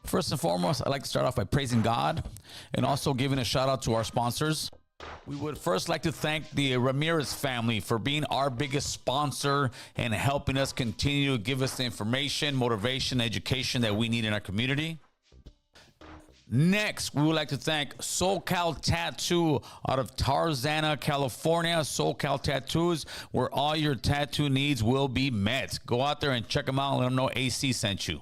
First and foremost, I'd like to start off by praising God and also giving a shout out to our sponsors. We would first like to thank the Ramirez family for being our biggest sponsor and helping us continue to give us the information, motivation, education that we need in our community. Next, we would like to thank SoCal Tattoo out of Tarzana, California. SoCal Tattoos, where all your tattoo needs will be met. Go out there and check them out and let them know AC sent you.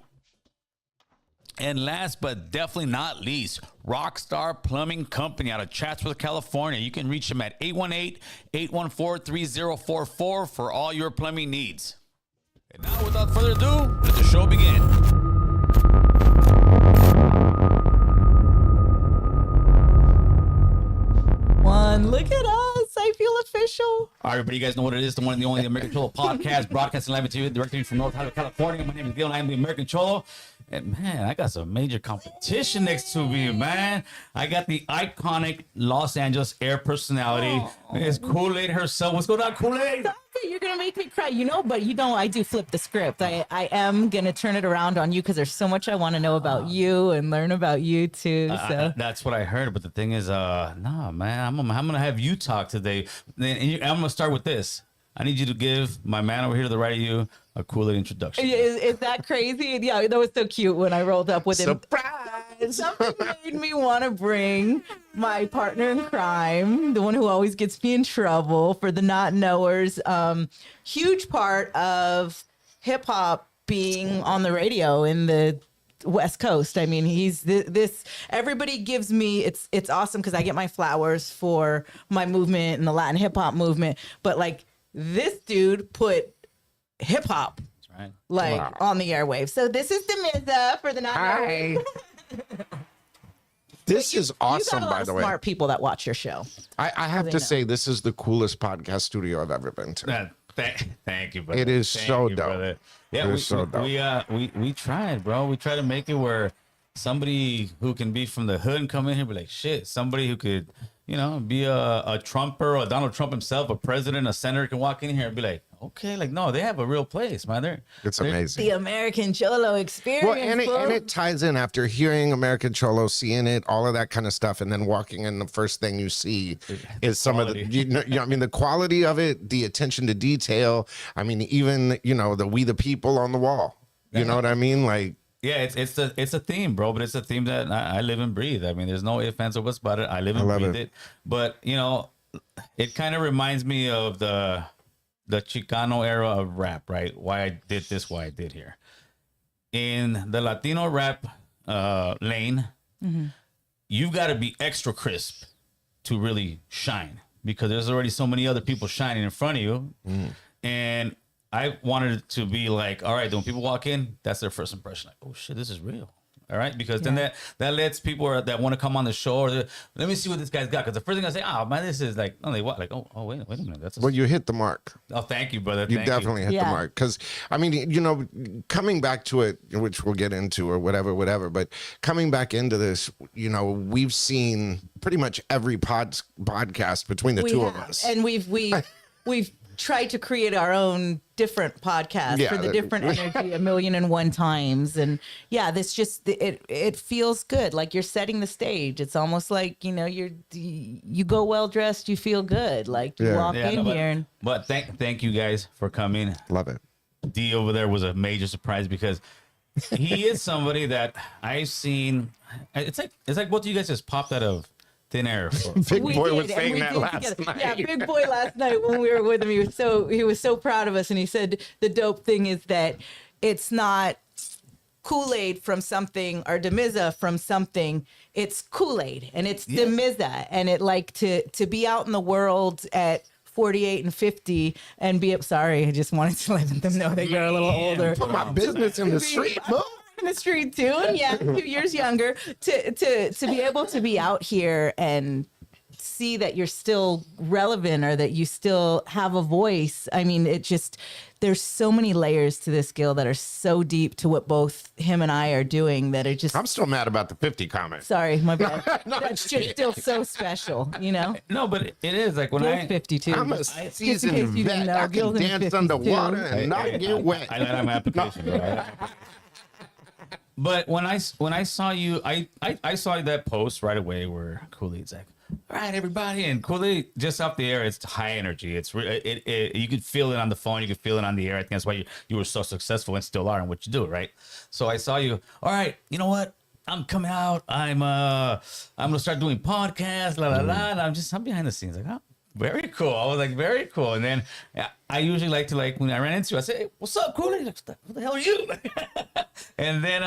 And last but definitely not least, Rockstar Plumbing Company out of Chatsworth, California. You can reach them at 818-814-3044 for all your plumbing needs. And now, without further ado, let the show begin. Look at us. I feel official. All right, everybody, you guys know what it is. The one and the only American Cholo podcast, broadcasting live to you, directly from North Hollywood, California. My name is Gil, and I am the American Cholo. And man, I got some major competition next to me, man. I got the iconic Los Angeles air personality. It's Kool-Aid herself. What's going on, Kool-Aid? You're going to make me cry, but I do flip the script. I am going to turn it around on you because there's so much I want to know about you and learn about you too. So that's what I heard. But the thing is, nah, man, I'm going to have you talk today. And I'm going to start with this. I need you to give my man over here to the right of you a Kool-Aid introduction. Is that crazy? Yeah, that was so cute when I rolled up with him. Surprise! Something made me want to bring my partner in crime, the one who always gets me in trouble, for the not knowers. Huge part of hip hop being on the radio in the West Coast. I mean, he's this. Everybody gives me. It's awesome because I get my flowers for my movement and the Latin hip hop movement. But like this dude put hip hop. Right. On the airwaves. So this is Demiza for the not Hi. This is awesome, by the way. Smart people that watch your show. I have to say, this is the coolest podcast studio I've ever been to. Thank you, brother. It is so dope. Brother. Yeah, we tried, bro. We tried to make it where somebody who can be from the hood and come in here and be like, shit, somebody who could, be a Trumper or Donald Trump himself, a president, a senator can walk in here and be like, okay, like, no, they have a real place, man. It's amazing. The American Cholo experience. Well, and it ties in after hearing American Cholo, seeing it, all of that kind of stuff, and then walking in, the first thing you see is some quality. Of the, the quality of it, the attention to detail. I mean, even, the We the People on the wall. You know what I mean? Like, yeah, it's a theme, bro, but it's a theme that I live and breathe. I mean, there's no ifs, ands, or buts about it. I live and breathe it. But, it kind of reminds me of the Chicano era of rap, right? Why I did this, why I did here. In the Latino rap lane, you've got to be extra crisp to really shine because there's already so many other people shining in front of you. And I wanted it to be like, all right, when people walk in, that's their first impression. Like, oh shit, this is real. All right, because then that lets people that want to come on the show, or let me see what this guy's got. Because the first thing I say, oh man, this is like, oh, they what? Like, oh wait a minute, that's. Well, you hit the mark. Oh, thank you, brother. You definitely hit the mark. Because I mean, coming back to it, which we'll get into, or whatever. But coming back into this, we've seen pretty much every podcast between the two of us, and we've tried to create our own different podcast for the different energy 1,000,001 times. And this just, it feels good. Like you're setting the stage. It's almost like, you go well dressed, you feel good. Like you walk in here. But thank you guys for coming. Love it. D over there was a major surprise because he is somebody that I've seen. It's like both of you guys just popped out of thin air. Big Boy was saying that last night. Yeah, Big Boy last night when we were with him, he was so proud of us, and he said the dope thing is that it's not Kool-Aid from something or Demiza from something. It's Kool-Aid and it's Demiza, and it like to be out in the world at 48 and 50 and be sorry, I just wanted to let them know that you're a little older. Put my business in the street, bro. In the street too, and 2 years younger, to be able to be out here and see that you're still relevant or that you still have a voice. I mean, there's so many layers to this, Gil, that are so deep to what both him and I are doing that are just. I'm still mad about the 50 comment. Sorry, my bad. That's just still so special, No, but it is like when Gil's 52. I'm a seasoned vet. I can dance underwater and not get wet. I let my application. But when I saw you, I saw that post right away where Kool-Aid's like, all right, everybody, and Kool-Aid just off the air, it's high energy. It's you could feel it on the phone, you could feel it on the air. I think that's why you were so successful and still are in what you do, right? So I saw you. All right, you know what? I'm coming out. I'm gonna start doing podcasts, la la la. And I'm behind the scenes, like, oh, very cool. I was like, very cool. And then I usually like to, like, when I ran into you, I say, hey, what's up, Kool-Aid? Like, what the hell are you? And then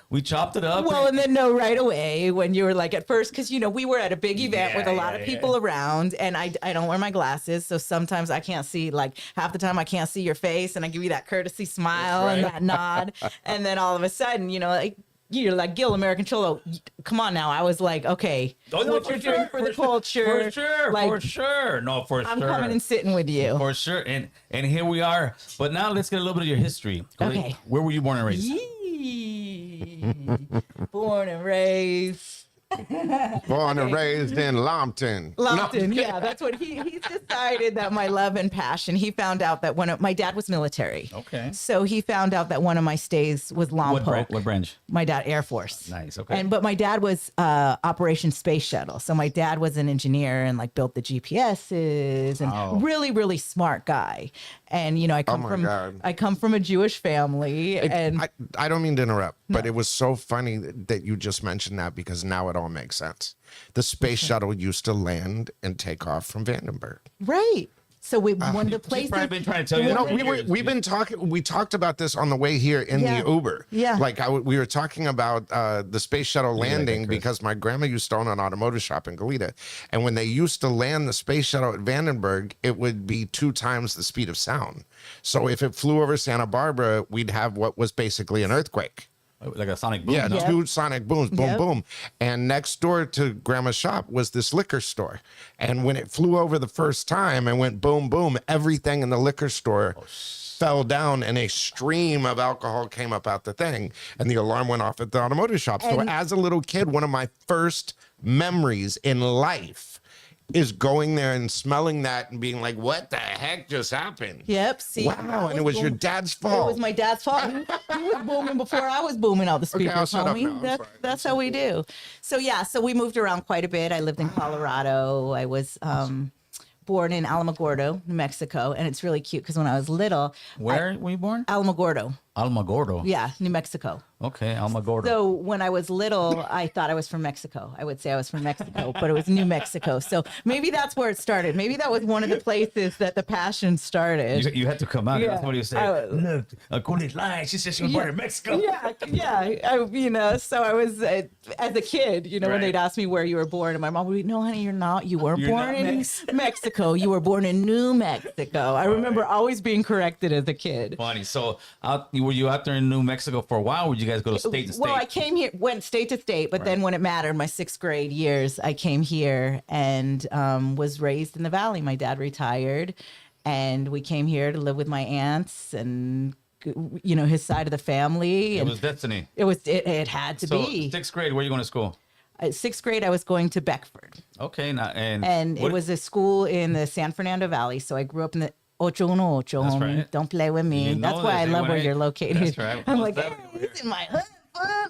we chopped it up. Well, and then right away when you were like at first, because we were at a big event with a lot of people around, and I don't wear my glasses, so sometimes I can't see, like half the time I can't see your face, and I give you that courtesy smile and that nod, and then all of a sudden, like, you're like, Gil, American Cholo, come on now. I was like, okay, what you're doing for the culture. For sure, like, for sure. No, for I'm sure. coming and sitting with you. For sure. And here we are. But now let's get a little bit of your history. Okay. Where were you born and raised? Born and raised. Born and raised in Lambton. Lambton, yeah, that's what he's decided that my love and passion. He found out that my dad was military. Okay. So he found out that one of my stays was Lompoc. What branch? My dad, Air Force. Nice. Okay. But my dad was Operation Space Shuttle. So my dad was an engineer and like built the GPSs and really, really smart guy. And I come from a Jewish family. And I don't mean to interrupt, but it was so funny that you just mentioned that, because now it all makes sense. The space shuttle used to land and take off from Vandenberg. right. So one of the places. She's probably been trying to tell you. We've been talking. We talked about this on the way here in the Uber. Yeah. Like we were talking about the space shuttle landing, because my grandma used to own an automotive shop in Goleta, and when they used to land the space shuttle at Vandenberg, it would be 2 times the speed of sound. So if it flew over Santa Barbara, we'd have what was basically an earthquake. Like a sonic boom. Yeah, 2 sonic booms, boom, boom. And next door to Grandma's shop was this liquor store. And when it flew over the first time and went boom, boom, everything in the liquor store fell down, and a stream of alcohol came up out the thing. And the alarm went off at the automotive shop. So as a little kid, one of my first memories in life is going there and smelling that and being like, what the heck just happened? Yep. See, wow. And it was your dad's fault. It was my dad's fault. He was booming before I was booming out the speakers, okay, homie. That's how we do. So so we moved around quite a bit. I lived in Colorado. I was born in Alamogordo, New Mexico, and it's really cute because when I was little, where were you born? Alamogordo. Alamogordo. Yeah, New Mexico. Okay, Alamogordo. So when I was little, I thought I was from Mexico. I would say I was from Mexico, but it was New Mexico. So maybe that's where it started. Maybe that was one of the places that the passion started. You had to come out. Yeah. Somebody would say, look, Kool-Aid lied. She said she was born in Mexico. Yeah. So I was, as a kid, when they'd ask me where you were born, and my mom would be, no, honey, you're not. You weren't born in Mexico. You were born in New Mexico. I remember always being corrected as a kid. Funny. So were you out there in New Mexico for a while? Or would you guys go to state to state? Well, I came here, went state to state, but then when it mattered, my 6th grade years, I came here and was raised in the Valley. My dad retired, and we came here to live with my aunts and his side of the family. It was destiny. It had to be. 6th grade, where are you going to school? 6th grade, I was going to Beckford. Okay, and it was a school in the San Fernando Valley. So I grew up in the 818, homie. Right. Don't play with me. That's why I love where you're located. That's right. I'm like, hey, it's in my hood.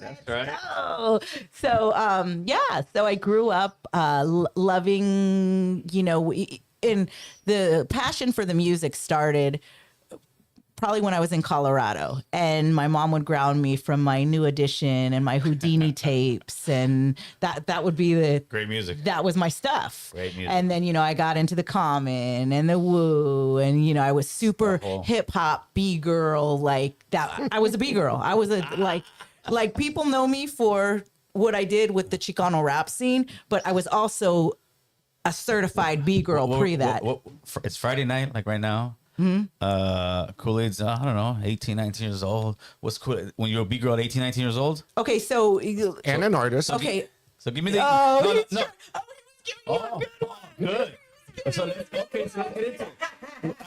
That's right. So I grew up loving, and the passion for the music started probably when I was in Colorado, and my mom would ground me from my New Edition and my Houdini tapes, and that would be the great music. That was my stuff. Great music. And then I got into the Common and the Woo, and I was super hip hop B girl like that. I was a B girl. I was like people know me for what I did with the Chicano rap scene, but I was also a certified B girl that. It's Friday night, like right now. Kool-Aid's, I don't know, 18, 19 years old. What's cool when you're a B girl at 18, 19 years old? Okay, so and an artist. Okay. So give me the no. good. So let's get into it.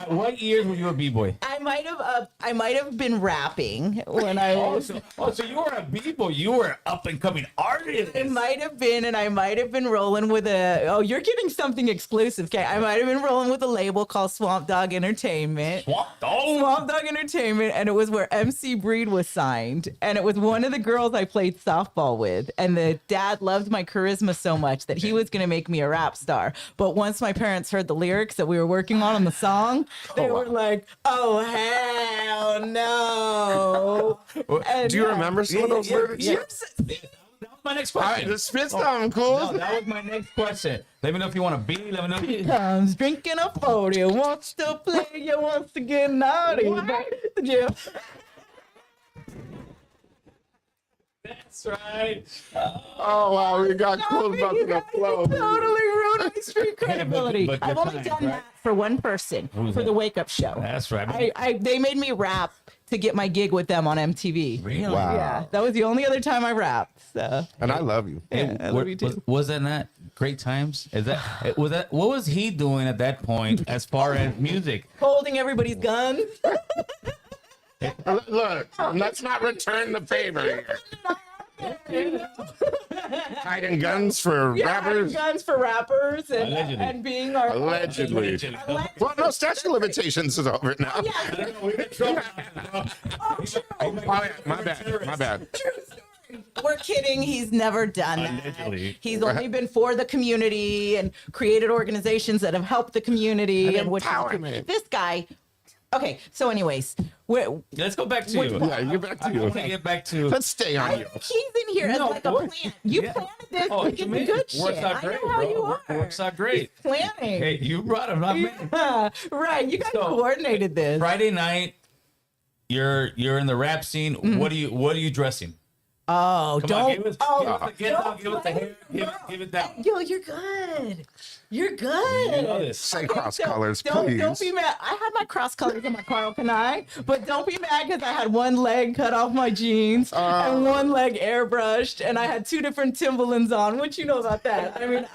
What years were you a b-boy? I might have been rapping when I was. So you were a b-boy. You were up and coming artist. It might have been, and I might have been rolling with a. Oh, you're getting something exclusive, okay? I might have been rolling with a label called Swamp Dog Entertainment. Swamp Dog Entertainment, and it was where MC Breed was signed, and it was one of the girls I played softball with, and the dad loved my charisma so much that he was gonna make me a rap star. But once my parents heard the lyrics that we were working on the song, they were like, "Oh hell no!" And, do you remember some of those lyrics? That was my next question. All right, the spit song, cool. No, that was my next question. Let me know if you want to be. Let me know. He comes drinking a 40, wants to play, you wants to get naughty. Yeah. That's right. Oh wow, we got cool about the flow. Totally ruined my street credibility. but I've your only time, done right? that for one person Who's for that? the Wake Up Show. That's right. They made me rap to get my gig with them on MTV. Really? Wow. Yeah, that was the only other time I rapped. So And I love you. yeah, I love you too. Was that not great times? Is that was that? What was he doing at that point as far as music? Holding everybody's guns. Look, let's not return the favor here. Hiding guns for rappers. Guns for rappers Allegedly. and being our Allegedly. Well, no, statute of limitations is over now. Yeah. Oh, yeah, my bad. We're kidding. He's never done that. Allegedly. He's only been for the community and created organizations that have helped the community and empowerment. this guy. Okay, so anyways, Let's go back to you. Yeah, get back to I you. want to get back to. Let's stay on you. he's in here as No, like a what? plant. You Yeah. planted this Oh, to you get the mean good it shit. works out great, I know how bro. you are. Works out great. Planning. Hey, you brought him, not me. Right, you guys So, coordinated this. Friday night, you're in the rap scene. What are you dressing? Oh, Come don't. on, give us, oh, give us the get don't down, give us the hair, give it down. Yo, you're good. You're good. You know this. Say cross So, colors, don't please. be mad. I had my cross colors in my Carl Canai, but don't be mad because I had one leg cut off my jeans and one leg airbrushed, and I had two different Timberlands on. What you know about that? I mean,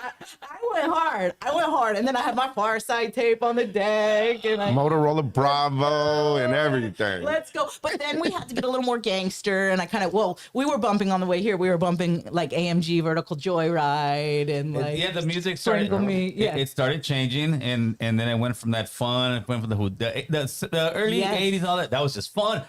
I went hard, and then I had my Far Side tape on the deck, and I. Motorola Bravo and everything. Let's go. But then we had to get a little more gangster, and I kind of, we were bumping on the way here. We were bumping like AMG Vertical Joyride and like Yeah, the music started. Strangle Me. Yeah. It started changing, and then it went from that fun. It went from the early Yes. '80s, all that. That was just fun.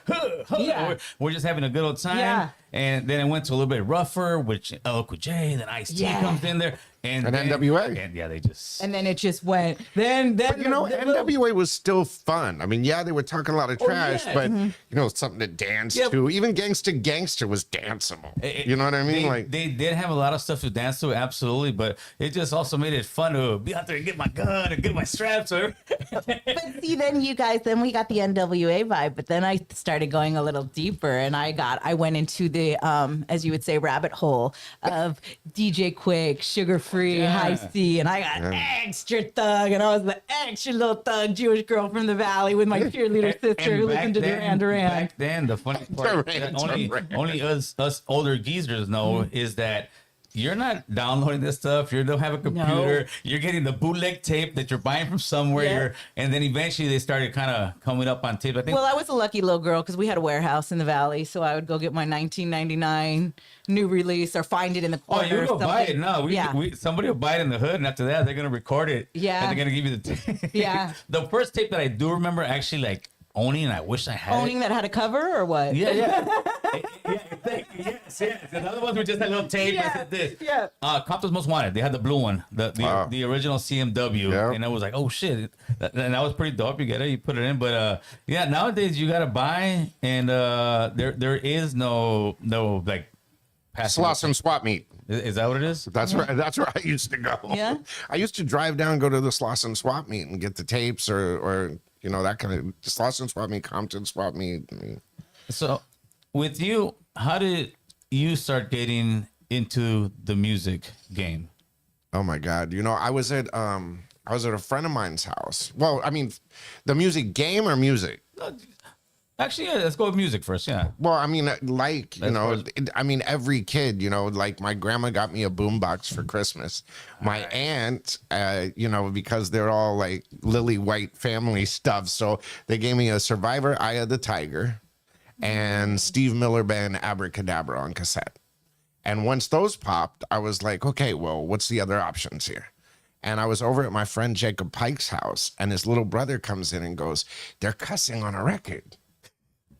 Yeah. We're just having a good old time. Yeah. And then it went to a little bit rougher, which LL Cool J, then Ice-T Yeah. comes in there, and And then, NWA. and yeah, they just. And then it just went. Then You know, the little- NWA was still fun. I mean, yeah, they were talking a lot of trash, yeah. but you know, something to dance Yeah. to. Even Gangsta was danceable. You know what I mean? They did have a lot of stuff to dance to, absolutely, but it just also made it fun to be out there and get my gun and get my straps. Or But see, then you guys, then we got the NWA vibe, but then I started going a little deeper, and I went into the as you would say, rabbit hole of DJ Quick, Sugar Free, Yeah. High C, and I got extra thug, and I was the extra little thug Jewish girl from the valley with my cheerleader sister who listened to Duran Duran. Back then, the funny part Duran that only us older geezers know is that you're not downloading this stuff. You don't have a computer. No. You're getting the bootleg tape that you're buying from somewhere. Yeah. And then eventually they started kind of coming up on tape. I think. Well, I was a lucky little girl because we had a warehouse in the valley, so I would go get my 1999 new release or find it in the Oh, corner. you or go buy something. it. No, somebody will buy it in the hood, and after that, they're gonna record it. Yeah. and they're gonna give you the tape. Yeah. The first tape that I do remember actually like owning, and I wish I had Owning it. that had a cover or what? Yeah. Thank you. Yes. And the other ones were just a little tape that said this. Yeah. Compton's Most Wanted. They had the blue one, the original CMW, Yeah. and I was like, oh shit, and that was pretty dope. You get it, you put it in, but yeah, nowadays you gotta buy, and there is no like passing. Sloss and swap meet. Is that what it is? That's right. That's where I used to go. Yeah? I used to drive down, go to the Sloss and swap meet and get the tapes or you know, that kind of Sloss and swap meet, Compton swap meet. I mean, So, with you, how did you start getting into the music game? oh my God. You know, I was at a friend of mine's house. Well, I mean, the music game or music? Actually, yeah, let's go with music first. Yeah. Well, I mean, like, you know, first. I mean, every kid, you know, like my grandma got me a boombox for Christmas. My aunt, you know, because they're all like lily white family stuff. So they gave me a Survivor, Eye of the Tiger, and Steve Miller Band Abracadabra on cassette. And once those popped, I was like, okay, well, what's the other options here? And I was over at my friend Jacob Pike's house, and his little brother comes in and goes, they're cussing on a record.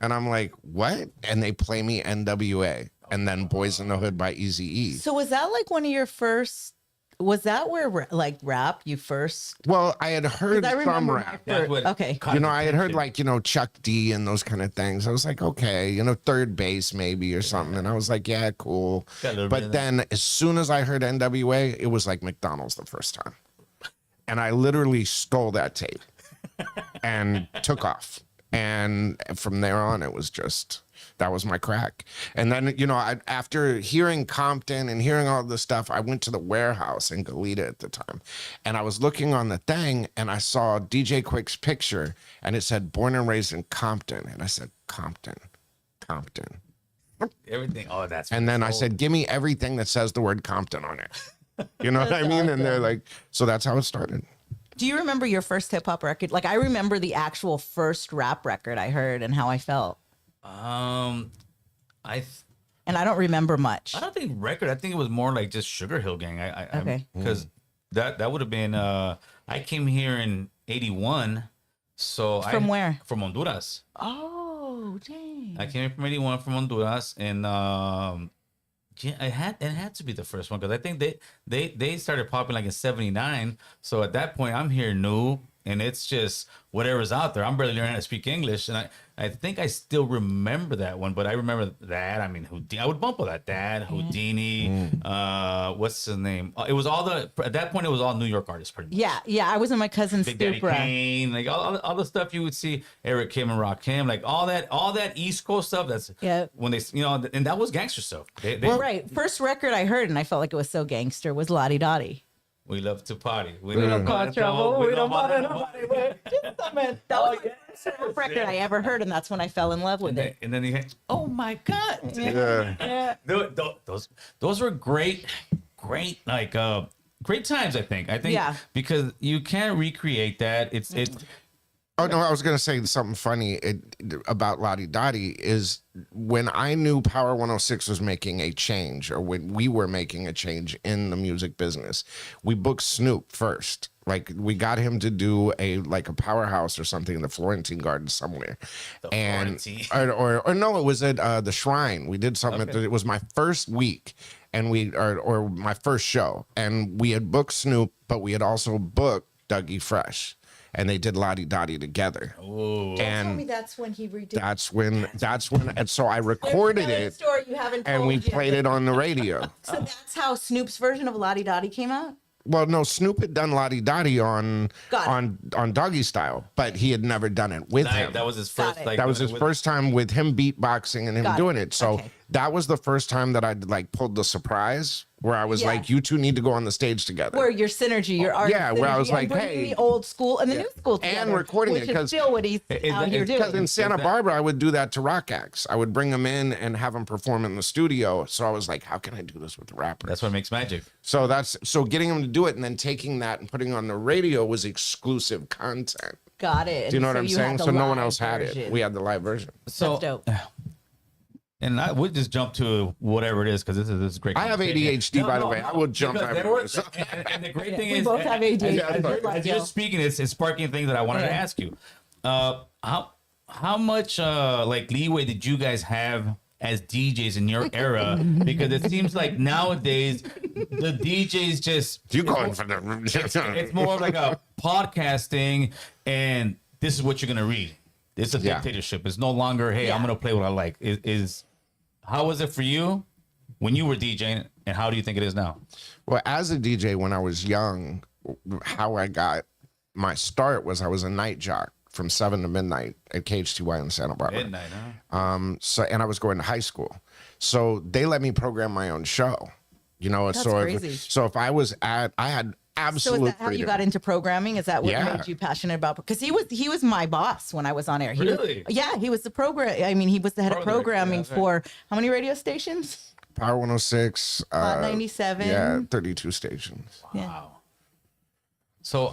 And I'm like, what? And they play me NWA and then Boys in the Hood by Eazy-E. So was that like one of your first? Was that where like rap you first? Well, I had heard some rap. That's what Okay. You know, I had heard like, you know, Chuck D and those kind of things. I was like, okay, you know, Third Base maybe or something. And I was like, yeah, cool. But then as soon as I heard NWA, it was like McDonald's the first time. And I literally stole that tape and took off. And from there on, it was just, that was my crack. And then, you know, after hearing Compton and hearing all this stuff, I went to the warehouse in Goleta at the time. And I was looking on the thing and I saw DJ Quick's picture and it said born and raised in Compton. And I said, Compton. Everything. Oh, that's. And then I said, give me everything that says the word Compton on it. You know what I mean? And they're like, so that's how it started. Do you remember your first hip hop record? Like I remember the actual first rap record I heard and how I felt. And I don't remember much. I don't think record. I think it was more like just Sugar Hill Gang. Okay. Because that would have been. I came here in '81. So From where? From Honduras. Oh, dang. I came here from '81 from Honduras, and yeah, it had to be the first one because I think they started popping like in '79. So at that point, I'm here new, and it's just whatever's out there. I'm barely learning how to speak English, and I think I still remember that one. But I remember that. I mean, Houdini. I would bump all that. Houdini. What's his name? It was all at that point. It was all New York artists, pretty much. Yeah. I was in my cousin's Big Daddy Supra. Kane, like all the stuff you would see, Eric Kim and Rakim, like all that East Coast stuff. That's when they, you know, and that was gangster stuff. Right. First record I heard, and I felt like it was so gangster, was Lottie Dottie. We love to party. We don't cause trouble. We don't bother nobody. That was the first record I ever heard, and that's when I fell in love with it. And then you had, oh my God. Yeah. Those were great like great times, I think. Because you can't recreate that. It's Oh, no, I was going to say something funny about Lottie Dottie is when I knew Power 106 was making a change, or when we were making a change in the music business, we booked Snoop first. Like we got him to do a Powerhouse or something in the Florentine Garden somewhere. Florentine. Or no, it was at the Shrine. We did something. It was my first week. And or my first show. And we had booked Snoop, but we had also booked Dougie Fresh. And they did Lottie Dottie together. Oh, and tell me that's when he redid. That's when. And so I recorded it, story you haven't told and we yet. played it on the radio. So that's how Snoop's version of Lottie Dottie came out. Well, no, Snoop had done Lottie Dottie on Doggy Style, but he had never done it with him. That was his first. That was his first time with him beatboxing and him doing it. So that was the first time that I pulled the surprise where I was like, you two need to go on the stage together. Where your synergy, your art. Yeah, where I was like, hey, the old school and the new school together, and recording it because still what he's out here doing. Because in Santa Barbara, I would do that to rock acts. I would bring them in and have them perform in the studio. So I was like, how can I do this with the rapper? That's what makes magic. So getting them to do it and then taking that and putting it on the radio was exclusive content. Got it. Do you know what I'm saying? So no one else had it. We had the live version. So that's dope. And I would just jump to whatever it is because this is great. I have ADHD, by the way. I would jump everywhere. And the great thing we is, both have ADHD. as you're speaking, it's sparking things that I wanted to ask you. How much leeway did you guys have as DJs in your era? Because it seems like nowadays the DJs just going for the. It's more of like a podcasting, and this is what you're gonna read. It's a dictatorship. It's no longer, hey, I'm gonna play what I like. How was it for you when you were DJing, and how do you think it is now? Well, as a DJ when I was young, how I got my start was I was a night jock from 7 to midnight at KHTY in Santa Barbara. Midnight, huh? And I was going to high school. So they let me program my own show. You know, That's crazy. So if I was I had absolute So is that how freedom. you got into programming? Is that what Yeah. made you passionate about? Because he was my boss when I was on air. Really? He was the program. I mean, he was the head of Program, programming yeah, that's right. for how many radio stations? Power 106. Hot 97. Yeah, 32 stations. Yeah. Wow. So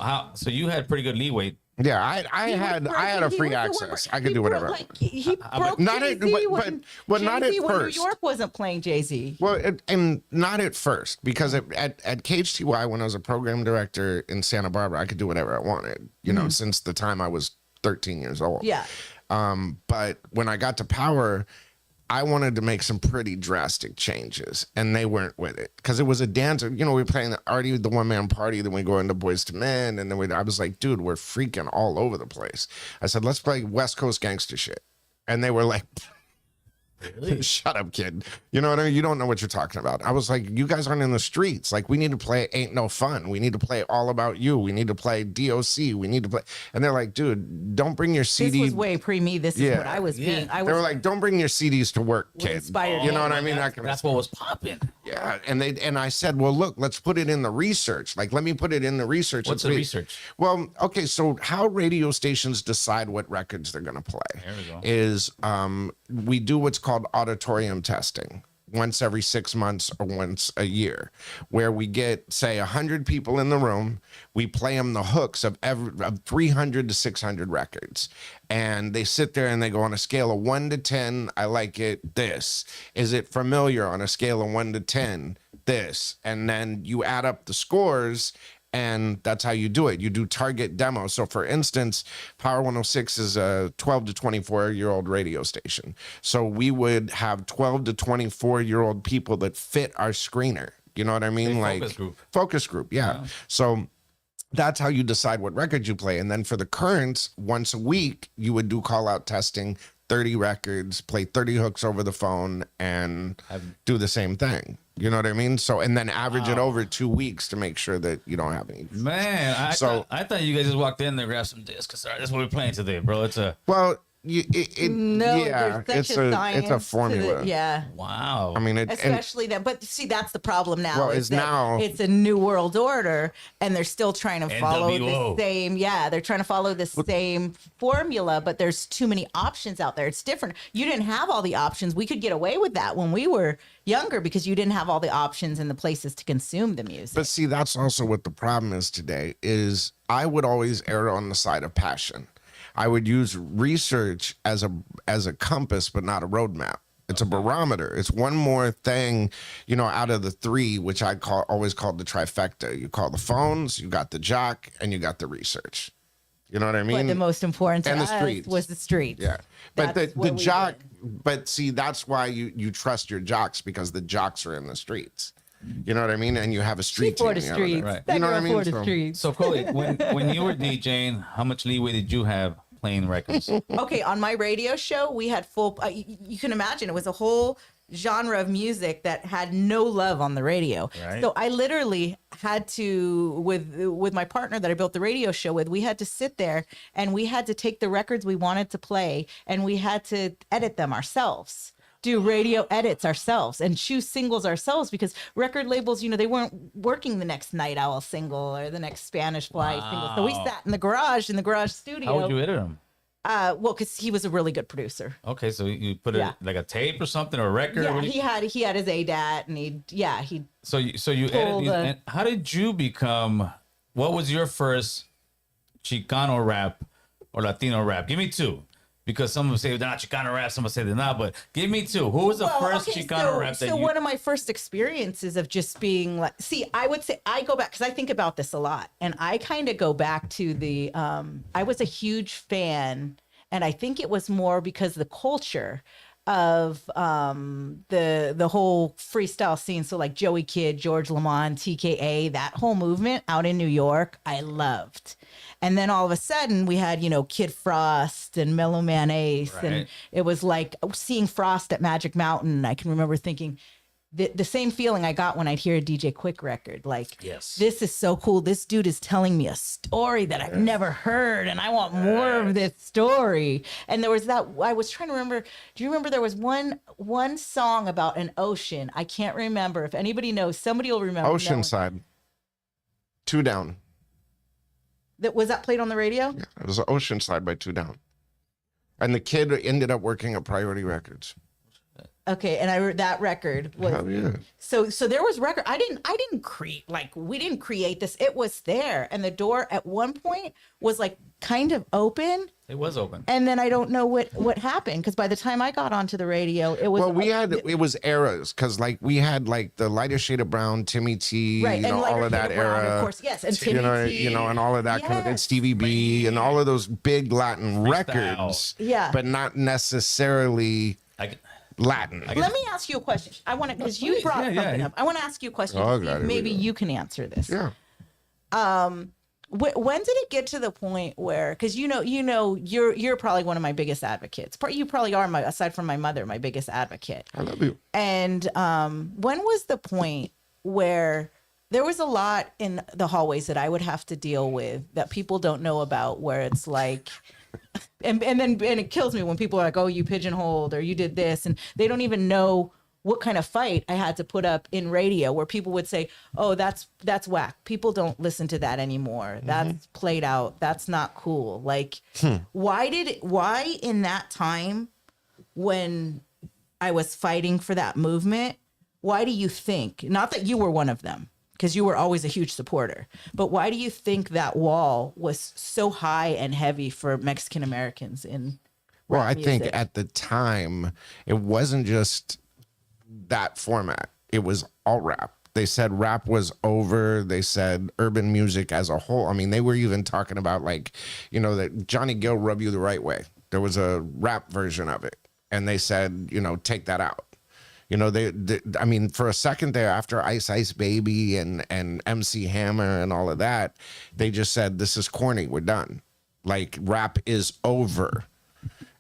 you had pretty good leeway. Yeah, I had a free access. I could do whatever. He broke not at- Jay-Z but not at Jay-Z when first. New York wasn't playing Jay-Z. Well, and not at first, because at KHTY, when I was a program director in Santa Barbara, I could do whatever I wanted, you know, since the time I was 13 years old. Yeah. But when I got to Power, I wanted to make some pretty drastic changes, and they weren't with it, because it was a dance. You know, we were playing already the one-man party, then we go into Boys to Men, and then I was like, dude, we're freaking all over the place. I said, let's play West Coast gangster shit. And they were like, Really? shut up, kid. You know what I mean? You don't know what you're talking about. I was like, you guys aren't in the streets. Like, we need to play Ain't No Fun. We need to play All About You. We need to play DOC. We need to play. And they're like, dude, don't bring your CD. This was way pre me. This is Yeah. what I was being. I They were was like, don't bring your CDs to work, kid. inspired You know me. what I mean? That's what was popping. Yeah, and I said, well, look, let's put it in the research. Like, let me put it in the research. What's the research? Well, okay, so how radio stations decide what records they're going to play There we go. is we do what's called auditorium testing once every 6 months or once a year, where we get, say, 100 people in the room. We play them the hooks of 300 to 600 records. And they sit there and they go on a scale of 1 to 10, I like it, this. Is it familiar on a scale of 1 to 10, this. And then you add up the scores, and that's how you do it. You do target demos. So for instance, Power 106 is a 12 to 24-year-old radio station. So we would have 12 to 24-year-old people that fit our screener. You know what I mean? A focus group. Focus group, yeah. So that's how you decide what records you play. And then for the currents, once a week, you would do call-out testing, 30 records, play 30 hooks over the phone, and do the same thing. You know what I mean? So, and then average it over 2 weeks to make sure that you don't have any. Man, I thought you guys just walked in there, grabbed some discs. All right, that's what we're playing today, bro. It's a Well, No, yeah, there's such it's a science to formula. yeah. wow. I mean, Especially that, but see, that's the problem now. Well, is it's that now- it's a new world order, and they're still trying to follow NWO. the same. Yeah, they're trying to follow the same formula, but there's too many options out there. It's different. You didn't have all the options. We could get away with that when we were younger because you didn't have all the options and the places to consume the music. But see, that's also what the problem is today. Is I would always err on the side of passion. I would use research as a compass, but not a roadmap. It's a barometer. It's one more thing, you know, out of the three, which I always called the trifecta. You call the phones, you got the jock, and you got the research. You know what I mean? But the most important to And the us streets. was the streets. Yeah. But That's the what we jock, did. but see, that's why you trust your jocks, because the jocks are in the streets. You know what I mean? And you have a street For the team. streets. Right. That You know what girl I mean? for the So- streets. So, Khoolaid, when you were DJing, how much leeway did you have playing records? Okay, on my radio show, we had full. You can imagine it was a whole genre of music that had no love on the radio. Right. So I literally had to, with my partner that I built the radio show with, we had to sit there and we had to take the records we wanted to play and we had to edit them ourselves. Do radio edits ourselves and choose singles ourselves because record labels, you know, they weren't working the next Night Owl single or the next Spanish Fly single. So we Wow. sat in the garage studio. How would you edit them? Well, because he was a really good producer. Okay, so you put it Yeah. like a tape or something or a record. Yeah, What do you- he had his ADAT and he So you pull edited. the- And how did you become? What was your first Chicano rap or Latino rap? Give me two, because some will say they're not Chicano rap, some will say they're not. But give me two. Who was the first Chicano rap that so you? one of my first experiences of just being like, see, I would say I go back because I think about this a lot, and I kind of go back to the. I was a huge fan, and I think it was more because the culture of the whole freestyle scene. So like Joey Kidd, George Lamont, TKA, that whole movement out in New York, I loved. And then all of a sudden we had, you know, Kid Frost and Mellow Man Ace. Right. And it was like seeing Frost at Magic Mountain. I can remember thinking the same feeling I got when I'd hear a DJ Quick record. Like, Yes. this is so cool. This dude is telling me a story that I've never heard, and I want more of this story. And there was that, I was trying to remember, do you remember there was one song about an ocean? I can't remember. If anybody knows, somebody will remember. No. Oceanside. Two Down. Was that played on the radio? Yeah, it was Oceanside by Two Down. And the kid ended up working at Priority Records. Okay, and that record was Hell yeah. so there was record. I didn't create, like, we didn't create this. It was there, and the door at one point was like kind of open. It was open, and then I don't know what happened, because by the time I got onto the radio, it was it was eras, because like we had like the Lightest Shade of Brown, Timmy T, right, and all of that Brown, era, of course, yes, and Timmy T, and all of that kind of, and Stevie B, and all of those big Latin records, but not necessarily Latin. Let me ask you a question. I want to, because you brought something up. I want to ask you a question. Maybe you can answer this. Yeah. When did it get to the point where, because you're probably one of my biggest advocates. You probably are, aside from my mother, my biggest advocate. I love you. And when was the point where there was a lot in the hallways that I would have to deal with that people don't know about, where it's like, and it kills me when people are like, oh, you pigeonholed or you did this, and they don't even know what kind of fight I had to put up in radio, where people would say, oh, that's whack. People don't listen to that anymore. That's played out. That's not cool. Like, why in that time when I was fighting for that movement, why do you think, not that you were one of them, because you were always a huge supporter, but why do you think that wall was so high and heavy for Mexican Americans in Well, I music? think at the time, it wasn't just that format. It was all rap. They said rap was over. They said urban music as a whole. I mean, they were even talking about, like, that Johnny Gill, Rub You the Right Way. There was a rap version of it. And they said, take that out. I mean, for a second there, after Ice Ice Baby and MC Hammer and all of that, they just said, this is corny. We're done. Like, rap is over.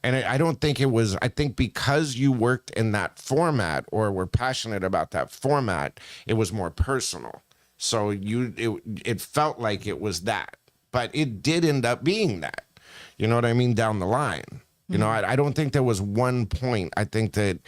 And I don't think it was, I think because you worked in that format or were passionate about that format, it was more personal. So it felt like it was that, but it did end up being that, you know what I mean? Down the line, I don't think there was one point. I think that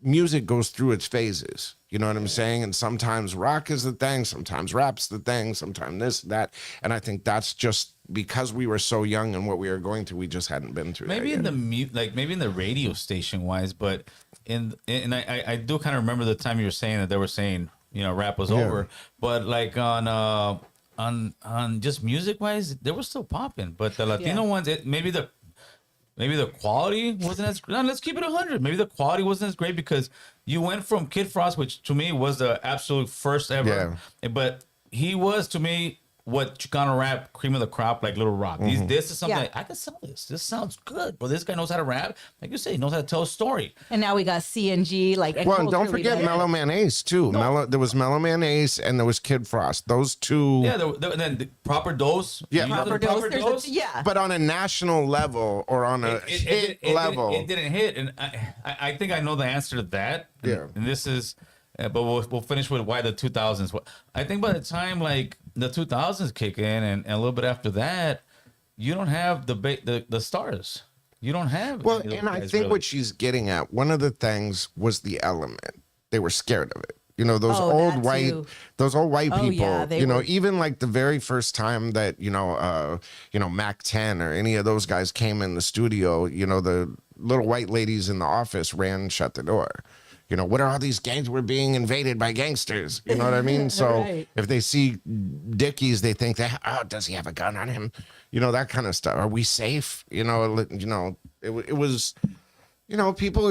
music goes through its phases, you know what I'm saying? And sometimes rock is the thing, sometimes rap's the thing, sometimes this, that. And I think that's just because we were so young and what we were going through, we just hadn't been through maybe that in maybe in the radio station wise, but I do kind of remember the time you were saying that they were saying, rap was over, but like on just music wise, they were still popping, but the Latino ones, maybe the quality wasn't as great. Let's keep it 100. Maybe the quality wasn't as great because you went from Kid Frost, which to me was the absolute first ever. Yeah. But he was, to me, what Chicano rap, cream of the crop, like Little Rock. This is something like, I can sell this. This sounds good. Well, this guy knows how to rap. Like you say, he knows how to tell a story. And now we got CNG. Well, and don't forget Mellow Man Ace, too. No. There was Mellow Man Ace and there was Kid Frost. Those two. Yeah, then the Proper Dose. Yeah, Proper Dose. But on a national level or on a hit level. It didn't hit. And I think I know the answer to that. Yeah. And this is... but we'll finish with why the 2000s. I think by the time like the 2000s kick in and a little bit after that, you don't have the stars. You don't have. Well, and I think what she's getting at, one of the things was the element. They were scared of it. Those old white people, yeah, even like the very first time that, Mac 10 or any of those guys came in the studio, the little white ladies in the office ran and shut the door. What are all these gangs? We're being invaded by gangsters. You know what I mean? So if they see Dickies, they think that, oh, does he have a gun on him? That kind of stuff. Are we safe? It was, people.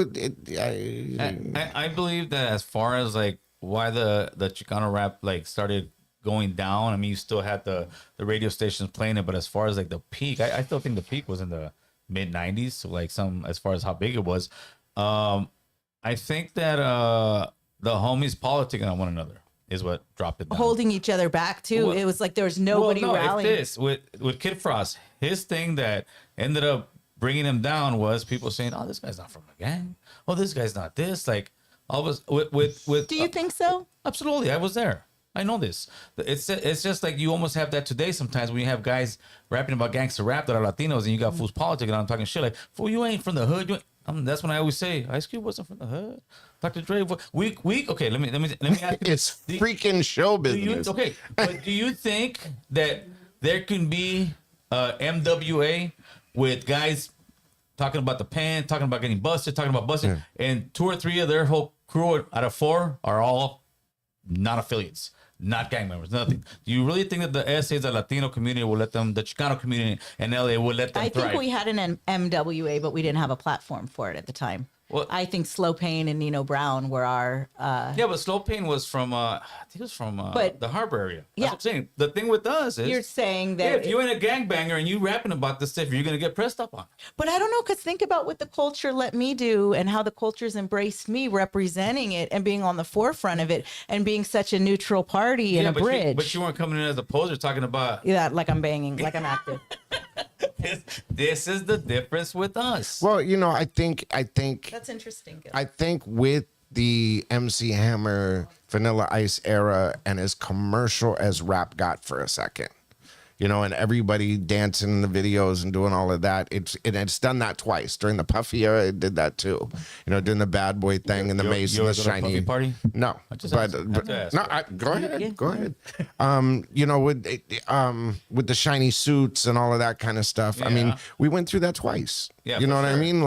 I believe that as far as like why the Chicano rap like started going down. I mean, you still had the radio stations playing it, but as far as like the peak, I still think the peak was in the mid 90s. So like as far as how big it was. I think that the homies politicking on one another is what dropped it down. Holding each other back too. Well, it was like there was nobody rallying. With Kid Frost, his thing that ended up bringing him down was people saying, "Oh, this guy's not from a gang. Oh, this guy's not this." Like, always with. Do you think so? Absolutely, I was there. I know this. It's just like you almost have that today sometimes when you have guys rapping about gangster rap that are Latinos and you got fools politicking on talking shit like, "Fool, you ain't from the hood." That's when I always say Ice Cube wasn't from the hood. Dr. Dre, weak. Okay, let me ask you. It's freaking show business. But do you think that there can be MWA with guys talking about the pen, talking about getting busted, and 2 or 3 of their whole crew out of 4 are all not affiliates, not gang members, nothing? Do you really think that the essays, the Latino community will let them, the Chicano community in LA will let them thrive? I think we had an MWA, but we didn't have a platform for it at the time. Well, I think Slow Pain and Nino Brown were our. Yeah, but Slow Pain was from, I think it was from the Harbor area. That's what I'm saying. The thing with us is. You're saying that. If you ain't a gangbanger and you rapping about this stuff, you're going to get pressed up on. But I don't know, because think about what the culture let me do and how the culture's embraced me representing it and being on the forefront of it and being such a neutral party and a bridge. But you weren't coming in as a poser talking about. Yeah, like I'm banging, like I'm active. This is the difference with us. Well, I think that's interesting. Gil. I think with the MC Hammer, Vanilla Ice era, and as commercial as rap got for a second, and everybody dancing in the videos and doing all of that. It's done that twice. During the Puffy era, it did that too. Doing the Bad Boy thing and the Mace and the Shiny. Puffy party? No, go ahead. Go ahead. With the shiny suits and all of that kind of stuff. Yeah. I mean, we went through that twice. Yeah, you know what I mean?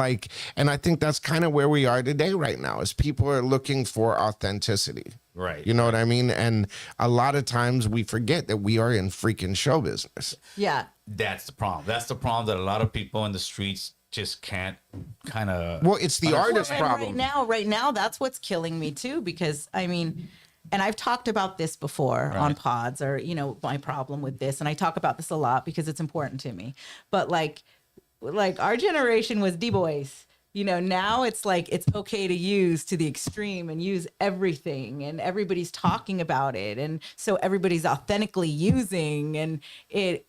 And I think that's kind of where we are today right now, is people are looking for authenticity. Right. You know what I mean? And a lot of times we forget that we are in freaking show business. Yeah. That's the problem. That's the problem that a lot of people in the streets just can't kind of. Well, it's the artist problem. Right now, that's what's killing me too, because I mean, and I've talked about this before on pods, or, my problem with this. And I talk about this a lot because it's important to me. But like our generation was D-boys. Now it's like it's okay to use to the extreme and use everything, and everybody's talking about it. And so everybody's authentically using, and it,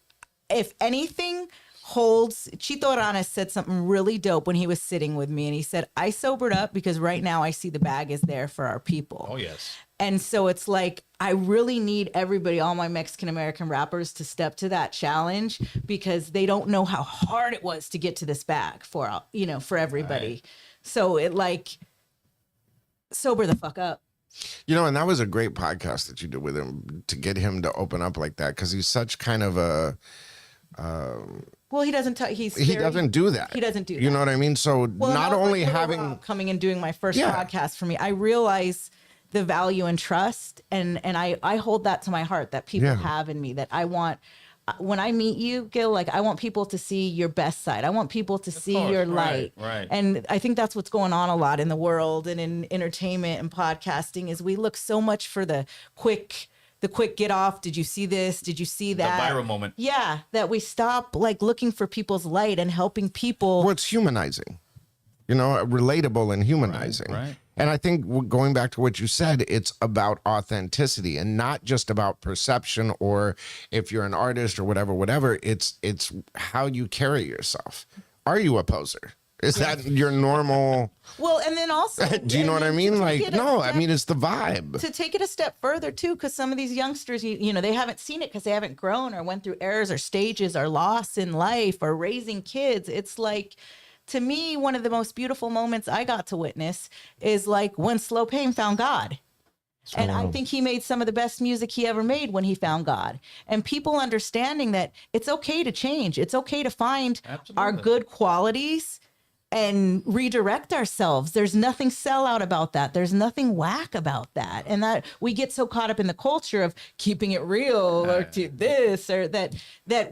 if anything, holds. Chito Aranas said something really dope when he was sitting with me, and he said, I sobered up because right now I see the bag is there for our people. Oh, yes. And so it's like, I really need everybody, all my Mexican American rappers, to step to that challenge, because they don't know how hard it was to get to this bag for everybody. Right. So it sober the fuck up. And that was a great podcast that you did with him, to get him to open up like that, because he's such kind of a. Well, he doesn't. He doesn't do that. He doesn't do that. You know what I mean? So not only having coming and doing my first podcast for me, I realize the value and trust, and I hold that to my heart, that people have in me, that I want. When I meet you, Gil, I want people to see your best side. I want people to see your light. Right. And I think that's what's going on a lot in the world and in entertainment and podcasting, is we look so much for the quick get off. Did you see this? Did you see that? The viral moment. Yeah. That we stop looking for people's light and helping people. Well, it's humanizing, relatable and humanizing. Right. And I think, going back to what you said, it's about authenticity and not just about perception, or if you're an artist or whatever. It's how you carry yourself. Are you a poser? Is that your normal? Well, and then also, do you know what I mean? No, I mean, it's the vibe. To take it a step further too, because some of these youngsters, they haven't seen it because they haven't grown or went through errors or stages or loss in life or raising kids. It's like, to me, one of the most beautiful moments I got to witness is when Slow Pain found God. And I think he made some of the best music he ever made when he found God. And people understanding that it's okay to change. It's okay to find our good qualities and redirect ourselves. There's nothing sellout about that. There's nothing whack about that. And that we get so caught up in the culture of keeping it real or to this or that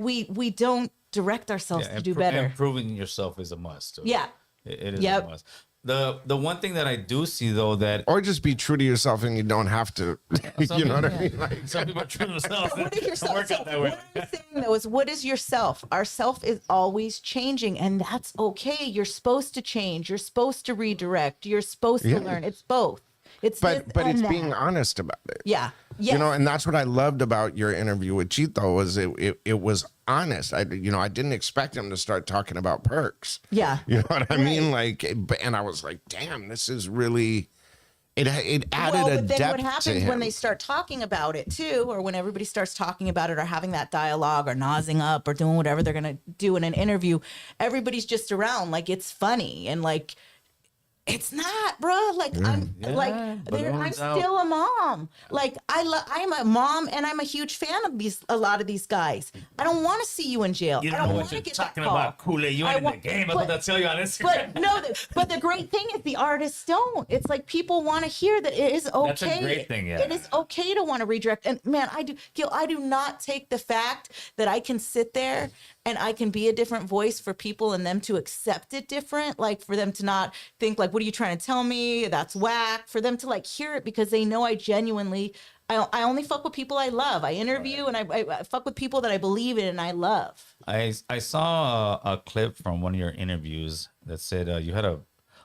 we don't direct ourselves to do better. Improving yourself is a must. Yeah. It is a must. The one thing that I do see, though, that... Or just be true to yourself and you don't have to. You know what I mean? Some people are true to themselves. What is yourself? What I'm saying, though, is what is yourself? Our self is always changing, and that's okay. You're supposed to change. You're supposed to redirect. You're supposed to learn. It's both. But it's being honest about it. Yeah. Yes. And that's what I loved about your interview with Chito, was it was honest. I didn't expect him to start talking about perks. Yeah. You know what I mean? And I was like, damn, this is really, it added a depth to him. But then what happens when they start talking about it too, or when everybody starts talking about it or having that dialogue or nosing up or doing whatever they're going to do in an interview, everybody's just around. It's funny. And It's not, bro. Like I'm balloons out. still a mom. Like I'm a mom, and I'm a huge fan of a lot of these guys. I don't want to see you in jail. You I don't know want what to you're get talking that call. about, Kool-Aid. You ain't in the game. That's what they'll tell you on Instagram. But no, but the great thing is the artists don't. It's like people want to hear that it is okay. That's a great thing, yeah. It is okay to want to redirect. And man, Gil, I do not take the fact that I can sit there and I can be a different voice for people and them to accept it different. Like for them to not think like, what are you trying to tell me? That's whack. For them to like hear it because they know I genuinely, I only fuck with people I love. I interview and I fuck with people that I believe in and I love. I saw a clip from one of your interviews that said you had a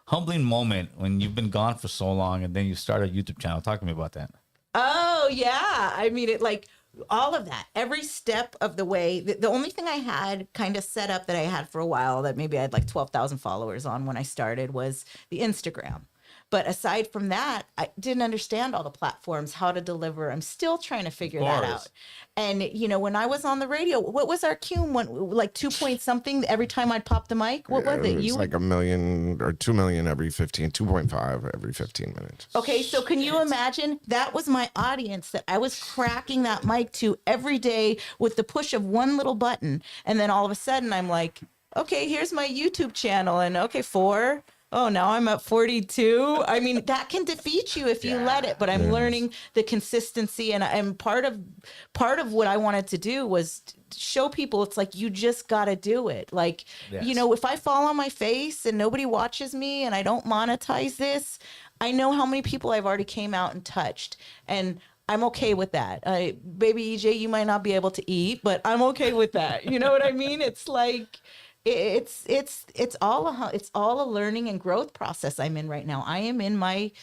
humbling moment when you've been gone for so long and then you started a YouTube channel. Talk to me about that. Oh yeah. I mean, it like all of that, every step of the way. The only thing I had kind of set up that I had for a while that maybe I had like 12,000 followers on when I started was the Instagram. But aside from that, I didn't understand all the platforms, how to deliver. I'm still trying to figure that out. And, you know, when I was on the radio, what was our cume? Like 2 point something every time I'd pop the mic? What was it? It's like 1 million or 2 million every 2.5 every 15 minutes. Okay, so can you imagine? That was my audience that I was cracking that mic to every day with the push of one little button. And then all of a sudden I'm like, okay, here's my YouTube channel. And okay, 4. Oh, now I'm at 42. I mean, that can defeat you if you let it. But I'm learning the consistency, and part of what I wanted to do was show people it's like you just got to do it. Like, you know, if I fall on my face and nobody watches me and I don't monetize this, I know how many people I've already came out and touched, and I'm okay with that. Baby EJ, you might not be able to eat, but I'm okay with that. You know what I mean? It's like. It's all a learning and growth process I'm in right now. I am in my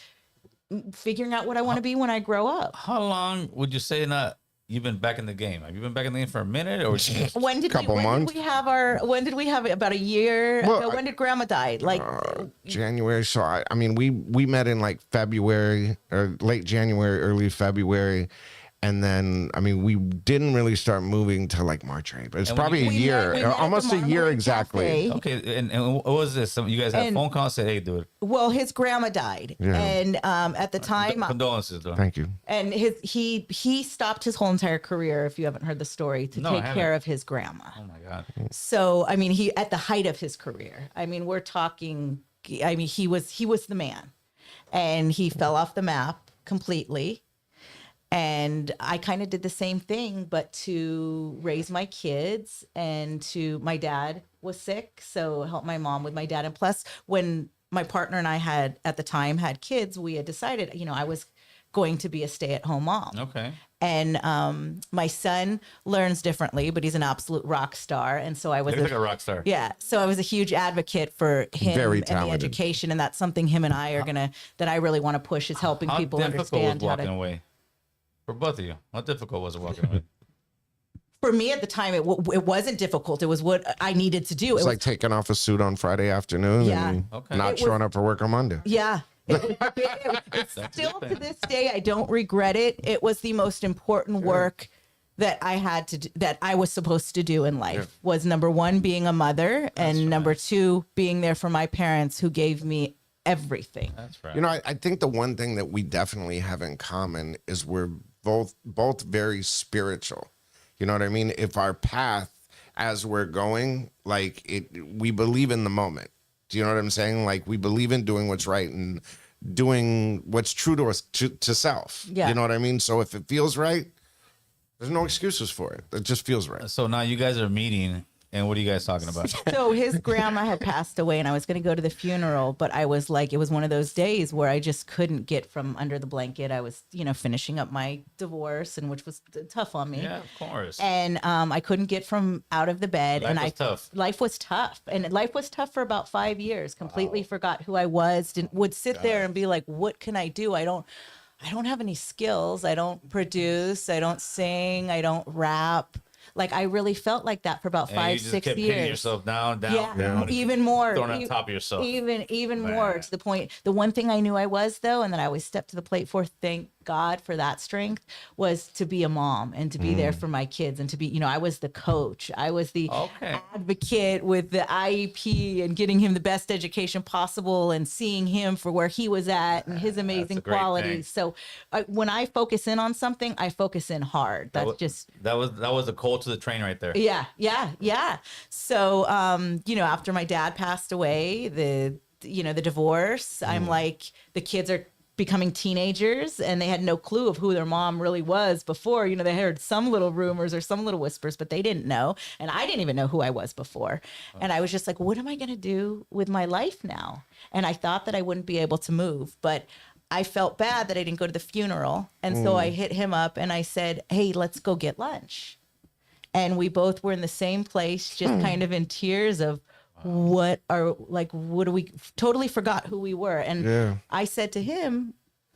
figuring out what I want to be when I grow up. How long would you say you've been back in the game? Have you been back in the game for a minute or when did we have it? About a year ago? When did Grandma die? Like January. So I mean, we met in like February or late January, early February. And then, I mean, we didn't really start moving till like March or April. It's probably a year, almost a year exactly. Okay, and what was this? You guys had phone calls, said, "Hey, dude." Well, his grandma died, and at the time, condolences, though. Thank you. And he stopped his whole entire career, if you haven't heard the story, to take care of his grandma. Oh my God! So, I mean, he at the height of his career. I mean, we're talking. I mean, he was the man, and he fell off the map completely. And I kind of did the same thing, but to raise my kids, and my dad was sick, so help my mom with my dad. And plus, when my partner and I had kids, we had decided, you know, I was going to be a stay-at-home mom. Okay. And my son learns differently, but he's an absolute rock star. And so I was like a rock star. Yeah. So I was a huge advocate for him and the education. And that's something him and I are that I really want to push, is helping people understand how to away. For both of you, how difficult was it walking away? For me at the time, it wasn't difficult. It was what I needed to do. It was like taking off a suit on Friday afternoon and not showing up for work on Monday. Yeah. It's still to this day, I don't regret it. It was the most important work that I had to do, that I was supposed to do in life. Was number one, being a mother, and number two, being there for my parents who gave me everything. That's right. You know, I think the one thing that we definitely have in common is we're both very spiritual. You know what I mean? If our path as we're going, like we believe in the moment. Do you know what I'm saying? Like we believe in doing what's right and doing what's true to us, to self. Yeah. You know what I mean? So if it feels right, there's no excuses for it. It just feels right. So now you guys are meeting. And what are you guys talking about? So his grandma had passed away, and I was going to go to the funeral, but I was like, it was one of those days where I just couldn't get from under the blanket. I was, you know, finishing up my divorce, and which was tough on me. Yeah, of course. And I couldn't get from out of the bed. Life was tough. Life was tough. And life was tough for about 5 years. Completely forgot who I was. Would sit there and be like, what can I do? I don't have any skills. I don't produce. I don't sing. I don't rap. Like I really felt like that for about 5-6 years. You just kept hitting yourself down, even more, throwing on top of yourself, even more to the point. The one thing I knew I was though, and that I always stepped to the plate for. Thank God for that strength was to be a mom and to be there for my kids and to be, I was the coach. I was the advocate with the IEP and getting him the best education possible and seeing him for where he was at and his amazing qualities. So when I focus in on something, I focus in hard. That was the cold to the train right there. Yeah. So, after my dad passed away, the divorce, I'm like, the kids are becoming teenagers and they had no clue of who their mom really was before. They heard some little rumors or some little whispers, but they didn't know. And I didn't even know who I was before. And I was just like, what am I going to do with my life now? And I thought that I wouldn't be able to move, but I felt bad that I didn't go to the funeral. And so I hit him up and I said, hey, let's go get lunch. And we both were in the same place, just kind of in tears of, what are we totally forgot who we were. And I said to him,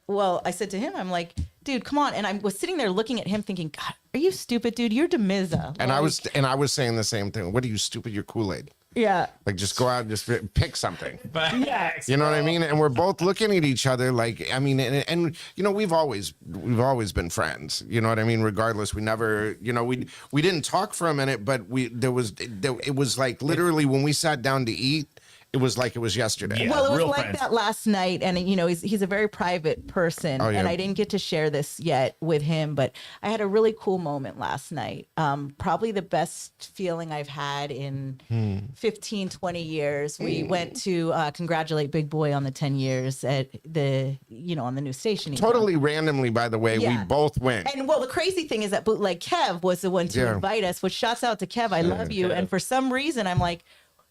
I'm like, dude, come on. And I was sitting there looking at him thinking, God, are you stupid, dude? You're Demiza. And I was saying the same thing. What are you, stupid? You're Kool-Aid. Yeah. Like, just go out and just pick something. Yes, you know what I mean? And we're both looking at each other like, I mean, and we've always been friends. You know what I mean? Regardless, we never, we didn't talk for a minute, but it was like literally when we sat down to eat, it was like it was yesterday. Yeah, well, it was like friends. That last night. And, he's a very private person. And I didn't get to share this yet with him, but I had a really cool moment last night. Probably the best feeling I've had in 15, 20 years. We went to congratulate Big Boy on the 10 years at the, on the new station. Totally randomly, by the way, we both went. And well, the crazy thing is that Bootleg Kev was the one to invite us, which shouts out to Kev. I love you. Kev. And for some reason, I'm like,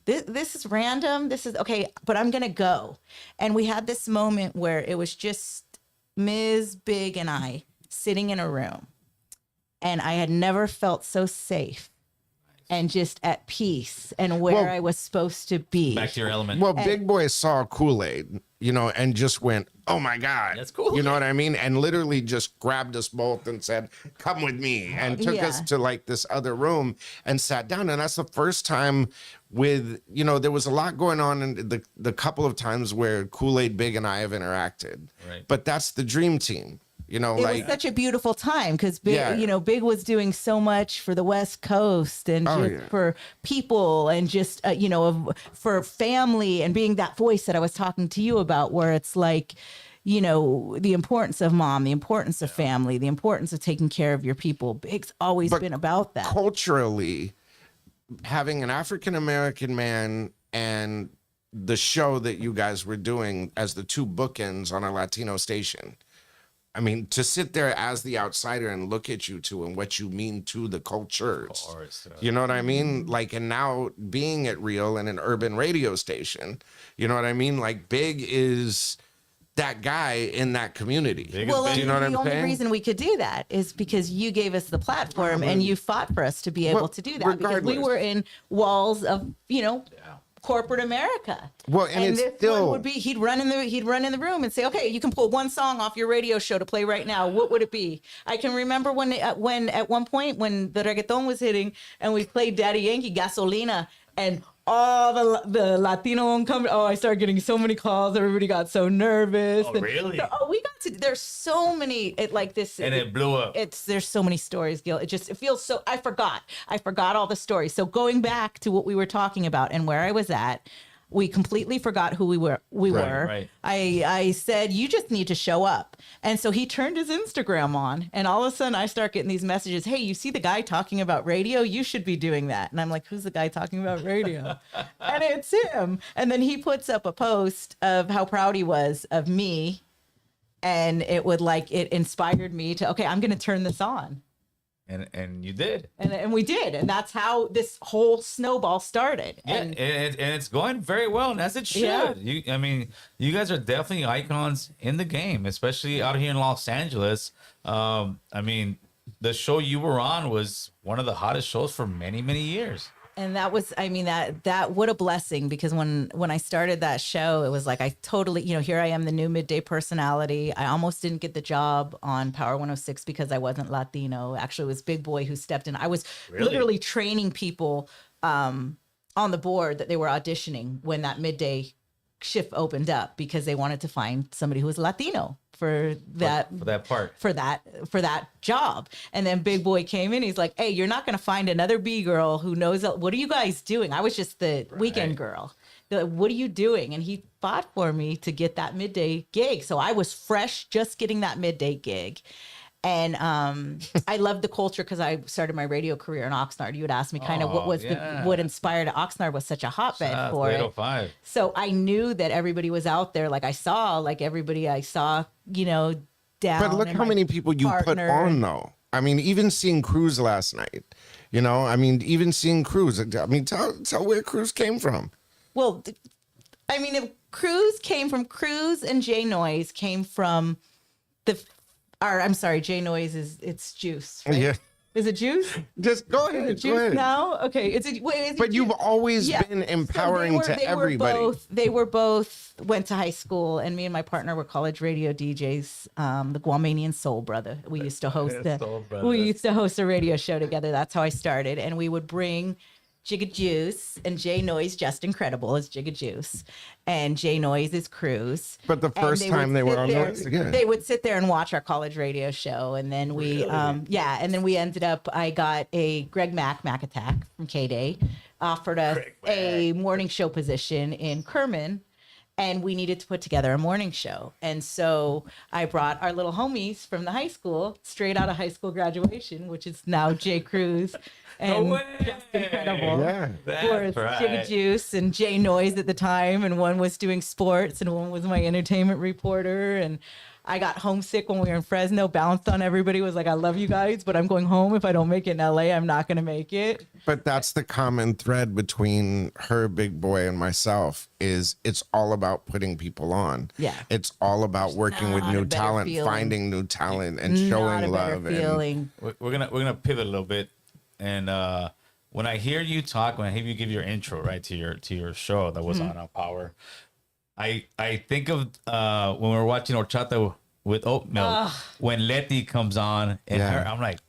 this is random. This is okay, but I'm going to go. And we had this moment where it was just Ms. Big and I sitting in a room. And I had never felt so safe and just at peace and where I was supposed to be. Back to your element. Well, Big Boy saw Kool-Aid, and just went, oh my God. That's cool. You know what I mean? And literally just grabbed us both and said, come with me. And took us to like this other room and sat down. And that's the first time with, there was a lot going on in the couple of times where Kool-Aid, Big, and I have interacted. Right. But that's the dream team. It was such a beautiful time because Big, Big was doing so much for the West Coast and for people and just, for family and being that voice that I was talking to you about, where it's like, the importance of mom, the importance of family, the importance of taking care of your people. Big's always been about that. Culturally, having an African-American man and the show that you guys were doing as the two bookends on a Latino station. I mean, to sit there as the outsider and look at you two and what you mean to the cultures. Of course, you know what I mean? Like, and now being at Real and an urban radio station, you know what I mean? Like, Big is that guy in that community. Well, you know what I'm saying? The only reason we could do that is because you gave us the platform and you fought for us to be able to do that. Regardless. Because we were in walls of, corporate America. Well, and it's this still one would be he'd run in the room and say, okay, you can pull one song off your radio show to play right now. What would it be? I can remember when at one point when the reggaeton was hitting and we played Daddy Yankee Gasolina and all the Latino company. Oh, I started getting so many calls. Everybody got so nervous. Oh, really? We got to. There's so many. It blew up. There's so many stories, Gil. It feels so. I forgot all the stories. So going back to what we were talking about and where I was at. We completely forgot who we were. Right. I said, you just need to show up. And so he turned his Instagram on. And all of a sudden I start getting these messages. Hey, you see the guy talking about radio? You should be doing that. And I'm like, who's the guy talking about radio? And it's him. And then he puts up a post of how proud he was of me. And it inspired me to, okay, I'm going to turn this on. And you did. And we did. And that's how this whole snowball started. And it's going very well, and as it should. Yeah. You guys are definitely icons in the game, especially out here in Los Angeles. The show you were on was one of the hottest shows for many, many years. And that was, that what a blessing, because when I started that show, it was like, I totally, here I am, the new midday personality. I almost didn't get the job on Power 106 because I wasn't Latino. Actually, it was Big Boy who stepped in. I was literally training people on the board that they were auditioning when that midday shift opened up because they wanted to find somebody who was Latino for that job. And then Big Boy came in. He's like, hey, you're not going to find another B girl who knows. What are you guys doing? I was just the weekend girl. They're like, what are you doing? And he fought for me to get that midday gig. So I was fresh, just getting that midday gig. And I loved the culture because I started my radio career in Oxnard. You would ask me kind of what inspired Oxnard was such a hotbed for it. So I knew that everybody was out there. Like I saw, you know, down. But look how many people you put on, though. I mean, even seeing Cruz last night, you know, I mean, even seeing Cruz. I mean, tell where Cruz came from. Well, I mean, if Cruz came from Cruz and Jay Noise came from I'm sorry, Jay Noise it's Juice, right? Yeah. Is it Juice? Just go ahead. Juice go ahead. now? Okay. But you've always been empowering to everybody. They were both went to high school, and me and my partner were college radio DJs. The Guamanian Soul Brother. We used to host a radio show together. That's how I started, and we would bring Jigga Juice and Jay Noise, just incredible as Jigga Juice, and Jay Noise is Cruz. But the first time they were on Noise again, they would sit there and watch our college radio show, and then we, and then we ended up. I got a Greg Mac Attack from K-Day, offered us a morning show position in Kerman. And we needed to put together a morning show. And so I brought our little homies from the high school, straight out of high school graduation, which is now Jay Cruz and Just Incredible. Yeah, that's right. Jigga Juice and Jay Noise at the time. And one was doing sports and one was my entertainment reporter. And I got homesick when we were in Fresno, bounced on everybody, was like, I love you guys, but I'm going home. If I don't make it in LA, I'm not going to make it. But that's the common thread between her, Big Boy, and myself is it's all about putting people on. Yeah. It's all about working with new talent, finding new talent, and showing love. Feeling. We're gonna pivot a little bit. And when I hear you talk, when I hear you give your intro, right, to your show that was on Power, I think of when we were watching Horchata with Oat Milk, when Letty comes on, and I'm like,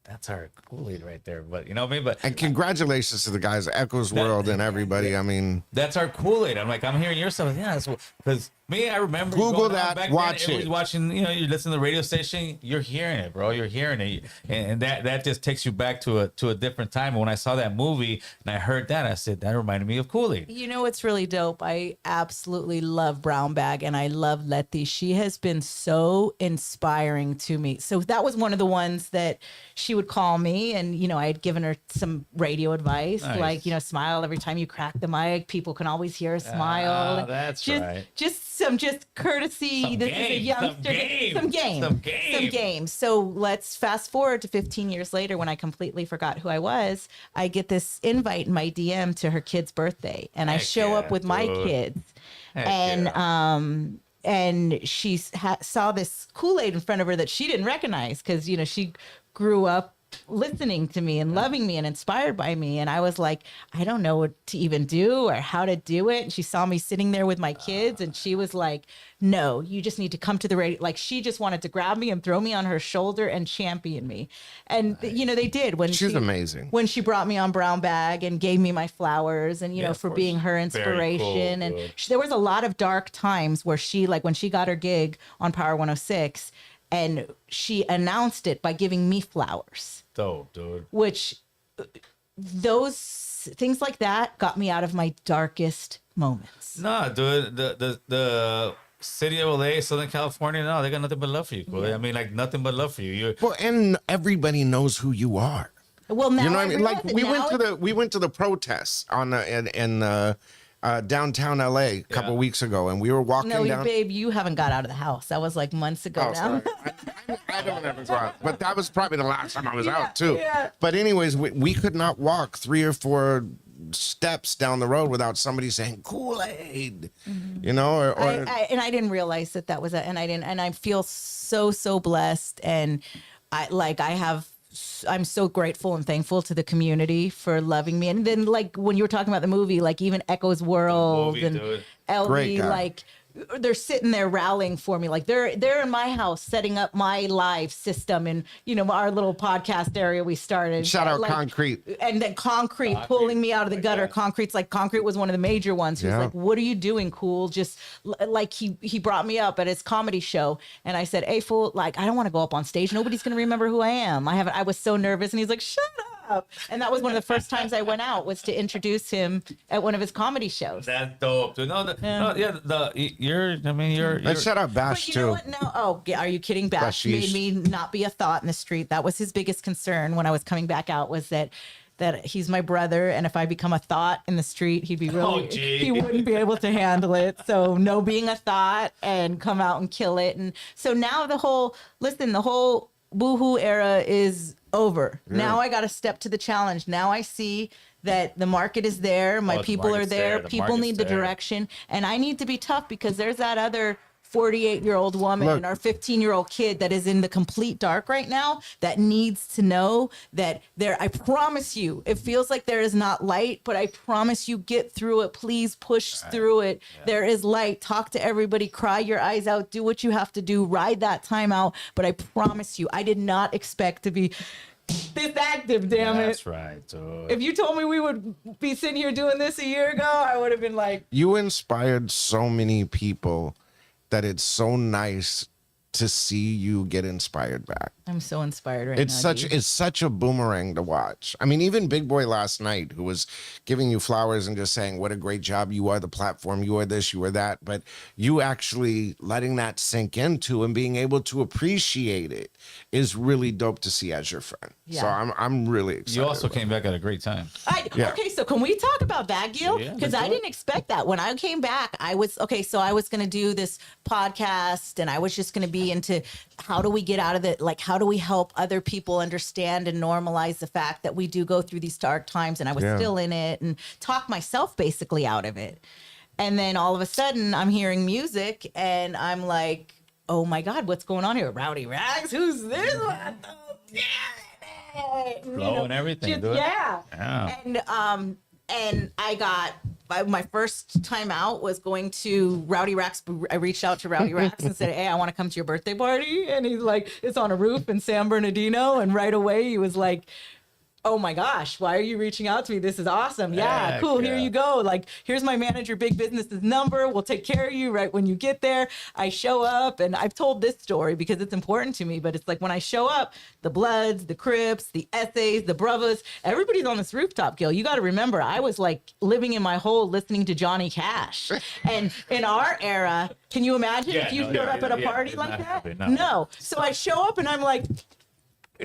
that's our Kool-Aid right there. But you know what I mean? And congratulations to the guys at Echoes World and everybody. I mean, that's our Kool-Aid. I'm like, I'm hearing your stuff. Yeah, that's because me, I remember Google that, watch it. Watching, you know, you listen to the radio station, you're hearing it, bro. You're hearing it, and that just takes you back to a different time. And when I saw that movie and I heard that, I said that reminded me of Kool-Aid. You know, it's really dope. I absolutely love Brown Bag, and I love Letty. She has been so inspiring to me. So that was one of the ones that she would call me, and you know, I had given her some radio advice, like, you know, smile every time you crack the mic. People can always hear a smile. That's right. Just courtesy. This is a youngster. Some game. So let's fast forward to 15 years later when I completely forgot who I was. I get this invite in my DM to her kid's birthday, and I show up with my kids, and she saw this Kool-Aid in front of her that she didn't recognize because, you know, she grew up listening to me and loving me and inspired by me. And I was like, I don't know what to even do or how to do it. And she saw me sitting there with my kids and she was like, no, you just need to come to the radio. Like, she just wanted to grab me and throw me on her shoulder and champion me. And, you know, they did. She's amazing. When she brought me on Brown Bag and gave me my flowers and, you know, for being her inspiration. Cool, and there was a lot of dark times where she, like when she got her gig on Power 106, and she announced it by giving me flowers. Dope, dude. Which, those things like that got me out of my darkest moments. Nah, dude, the city of LA, Southern California, no, they got nothing but love for you. Yeah. I mean, like nothing but love for you. Well, and everybody knows who you are. Well, now you know what I mean. Like we went to the protests on in downtown LA a couple weeks ago, and we were walking down. No, babe, you haven't got out of the house. That was like months ago now. I don't ever go out, but that was probably the last time I was out too. Yeah. But anyways, we could not walk 3 or 4 steps down the road without somebody saying Kool-Aid, you know, and I didn't realize that was it, and I feel so blessed, and I'm so grateful and thankful to the community for loving me. And then, like, when you were talking about the movie, like even Echo's World and LB, like they're sitting there rallying for me. Like they're in my house setting up my live system and our little podcast area we started. Shout out like, Concrete. And then Concrete pulling me out of the gutter. Concrete was one of the major ones. He was like, "What are you doing, Cool?" Just like he brought me up at his comedy show, and I said, "Hey, fool, like I don't want to go up on stage. Nobody's gonna remember who I am. I was so nervous." And he's like, "Shut up." And that was one of the first times I went out was to introduce him at one of his comedy shows. That's dope, dude. Let's shout out Bash But you too. know what? No, are you kidding? Bash made me not be a thought in the street. That was his biggest concern when I was coming back out, was that he's my brother, and if I become a thought in the street, he'd be really he wouldn't be able to handle it. So no being a thought and come out and kill it. And so now the whole boohoo era is over. Yeah. Now I got to step to the challenge. Now I see that the market is there. My people are there. People need the direction. And I need to be tough because there's that other 48-year-old woman and our 15-year-old kid that is in the complete dark right now that needs to know that I promise you, it feels like there is not light, but I promise you, get through it. Please push through it. Yeah. There is light. Talk to everybody. Cry your eyes out. Do what you have to do. Ride that time out. But I promise you, I did not expect to be this active, damn it. That's right. If you told me we would be sitting here doing this a year ago, I would have been like... You inspired so many people that it's so nice to see you get inspired back. I'm so inspired right now. It's such a boomerang to watch. I mean, even Big Boy last night, who was giving you flowers and just saying, what a great job. You are the platform. You are this, you are that. But you actually letting that sink into and being able to appreciate it is really dope to see as your friend. Yeah. So I'm really excited. You also came back at a great time. Okay, so can we talk about that, Gil? Because I didn't expect that. When I came back, I was going to do this podcast and I was just going to be into how do we get out of it? Like, how do we help other people understand and normalize the fact that we do go through these dark times? And I was still in it and talk myself basically out of it. And then all of a sudden I'm hearing music and I'm like, oh my God, what's going on here? Rowdy Rags? Who's this? Flow and everything. And I got my first time out was going to Rowdy Rax. I reached out to Rowdy Rax and said, "Hey, I want to come to your birthday party." And he's like, "It's on a roof in San Bernardino." And right away he was like, "Oh my gosh, why are you reaching out to me? This is awesome. Yeah, cool. Here you go. Like, here's my manager, Big Business's number. We'll take care of you right when you get there." I show up, and I've told this story because it's important to me, but it's like when I show up, the Bloods, the Crips, the Essays, the Bravos, everybody's on this rooftop, Gil. You got to remember, I was like living in my hole listening to Johnny Cash. And in our era, can you imagine if you showed up at a party like that? No. So I show up, and I'm like,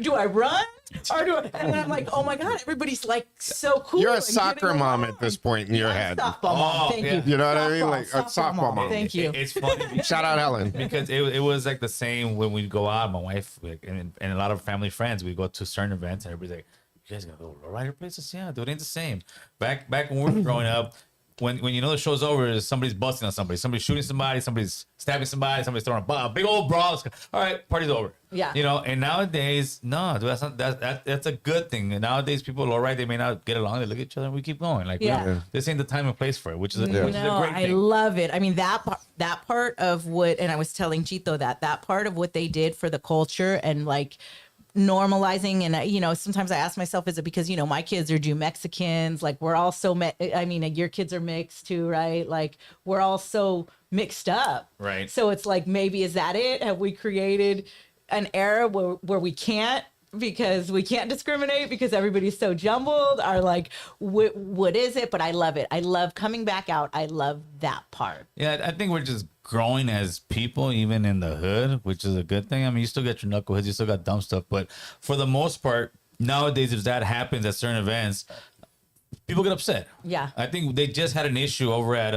do I run? And then I'm like, oh my God, everybody's like so cool. You're a soccer mom at this point in your head. Softball mom. Thank you. You know what I mean? Like a softball mom. Thank you. It's funny. Shout out Helen. Because it was like the same when we go out. My wife and a lot of family friends, we go to certain events and everybody's like, "You guys gotta go to rider places?" Yeah, dude, it ain't the same. Back when we were growing up, when you know the show's over, somebody's busting on somebody's shooting somebody, somebody's stabbing somebody, somebody's throwing a big old brawl. All right, party's over. Yeah. You know, and nowadays, no, dude, that's a good thing. And nowadays, people, all right, they may not get along, they look at each other, and we keep going. Like, this ain't the time and place for it, which is a great thing. I love it. I mean, that part of what, and I was telling Chito that part of what they did for the culture and like normalizing. And sometimes I ask myself, is it because my kids are Jew Mexicans, like we're all so your kids are mixed too, right? Like we're all so mixed up, right? So it's like, maybe is that it? Have we created an era where we can't, because we can't discriminate because everybody's so jumbled? Or like, what is it? But I love it. I love coming back out. I love that part. Yeah, I think we're just growing as people, even in the hood, which is a good thing. I mean, you still get your knuckleheads, you still got dumb stuff, but for the most part, nowadays, if that happens at certain events, people get upset. Yeah. I think they just had an issue over at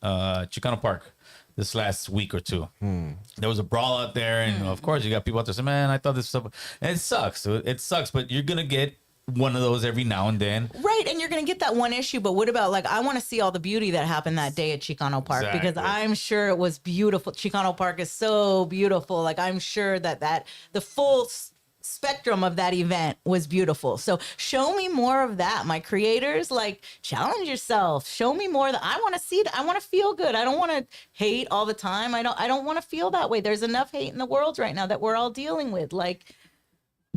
Chicano Park this last week or two. There was a brawl out there, and of course, you got people out there saying, "Man, I thought this stuff," and it sucks. It sucks, but you're gonna get one of those every now and then. Right, and you're going to get that one issue, but what about, like, I want to see all the beauty that happened that day at Chicano Park, because I'm sure it was beautiful. Chicano Park is so beautiful. Like, I'm sure that the full spectrum of that event was beautiful. So show me more of that. My creators, like, challenge yourself. Show me more that I want to see. I want to feel good. I don't want to hate all the time. I don't want to feel that way. There's enough hate in the world right now that we're all dealing with. Like,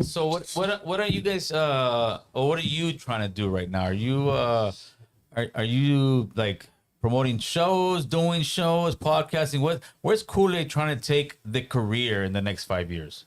so what are you guys or what are you trying to do right now? Are you like promoting shows, doing shows, podcasting? Where's Kool-Aid trying to take the career in the next 5 years?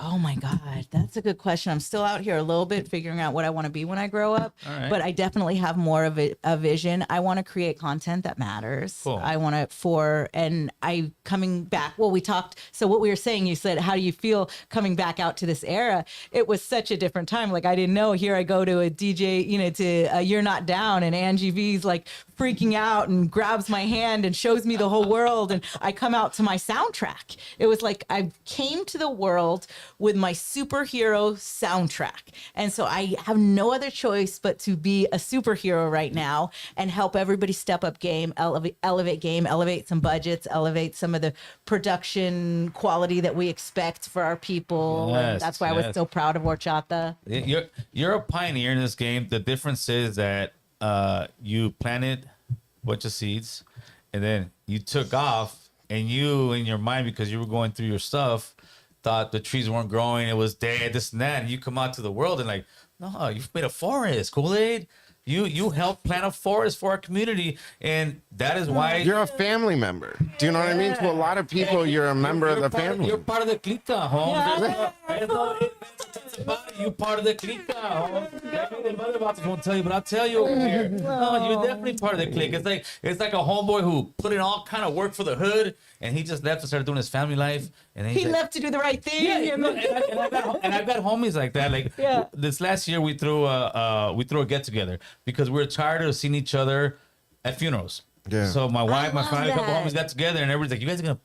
oh my God, that's a good question. I'm still out here a little bit figuring out what I want to be when I grow up, but I definitely have more of a vision. I want to create content that matters. Cool. I want to coming back. Well, we talked. So what we were saying, you said, how do you feel coming back out to this era? It was such a different time. Like, I didn't know. Here I go to a DJ, to You're Not Down, and Angie V's like freaking out and grabs my hand and shows me the whole world. And I come out to my soundtrack. It was like I came to the world with my superhero soundtrack. And so I have no other choice but to be a superhero right now and help everybody step up game, elevate game, elevate some budgets, elevate some of the production quality that we expect for our people. Yes, and that's why I was so proud of Horchata. You're a pioneer in this game. The difference is that you planted a bunch of seeds and then you took off, and you, in your mind, because you were going through your stuff, thought the trees weren't growing, it was dead, this and that, and you come out to the world and like, no, you've made a forest, Kool-Aid. You helped plant a forest for our community, and that is why you're a family member. Do you know what I mean? To a lot of people, you're a member of the family. You're part of the clica, Holmes. You part of the clica, Holmes. The mother box won't tell you, but I'll tell you over here. No, you're definitely part of the clique. It's like a homeboy who put in all kind of work for the hood, and he just left and started doing his family life. And then he left to do the right thing. Yeah, and I've got homies like that. Like this last year, we threw a get together because we were tired of seeing each other at funerals. Yeah. So my wife, my family, a couple homies got together, and everybody's like, "You guys are gonna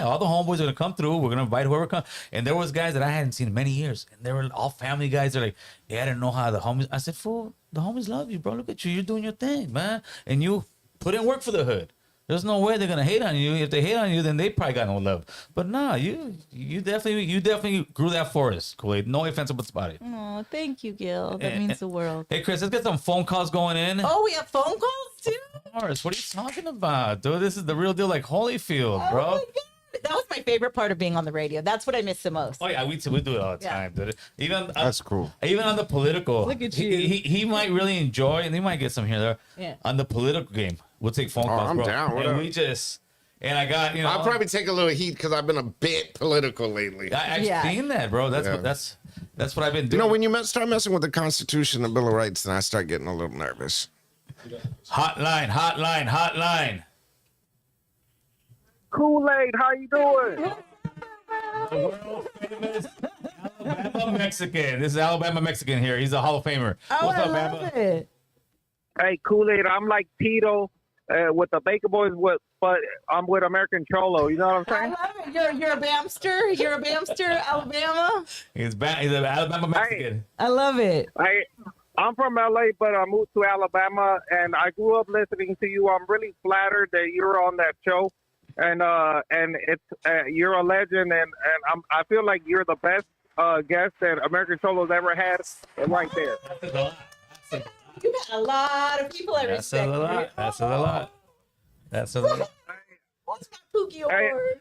all the homeboys are gonna come through. We're gonna invite whoever comes." And there was guys that I hadn't seen in many years, and they were all family guys. They're like, "Yeah, I didn't know how the homies." I said, "Fool, the homies love you, bro. Look at you. You're doing your thing, man, and you put in work for the hood. There's no way they're gonna hate on you. If they hate on you, then they probably got no love. But nah, you definitely grew that forest, Kool-Aid. No offense about it." Oh, thank you, Gil. That means the world. Hey, Chris, let's get some phone calls going in. Oh, we have phone calls too? Morris, what are you talking about, dude? This is the real deal, like Holyfield, bro. Oh my God. That was my favorite part of being on the radio. That's what I miss the most. Oh yeah, we do it all the time, dude. Even that's cool. Even on the political, look at you. He might really enjoy, and he might get some here there. Yeah. On the political game, we'll take phone calls, I'm bro. down. And I got, I'll probably take a little heat because I've been a bit political lately. I've seen that, bro. That's what I've been doing. When you start messing with the Constitution and Bill of Rights, then I start getting a little nervous. Hotline. Kool-Aid, how you doing? The world famous Alabama Mexican. This is Alabama Mexican here. He's a Hall of Famer. Oh, What's up, I love Bama? it. Hey, Kool-Aid, I'm like Tito with the Baker Boys, but I'm with American Cholo. You know what I'm I saying? love it. You're a Bamster. You're a Bamster, Alabama. He's an Alabama Mexican. I love it. I'm from LA, but I moved to Alabama, and I grew up listening to you. I'm really flattered that you're on that show, and it's you're a legend, and I feel like you're the best guest that American Cholo's ever had, right there. You got a lot of people I respect. That's a lot. What's my Pookie Award?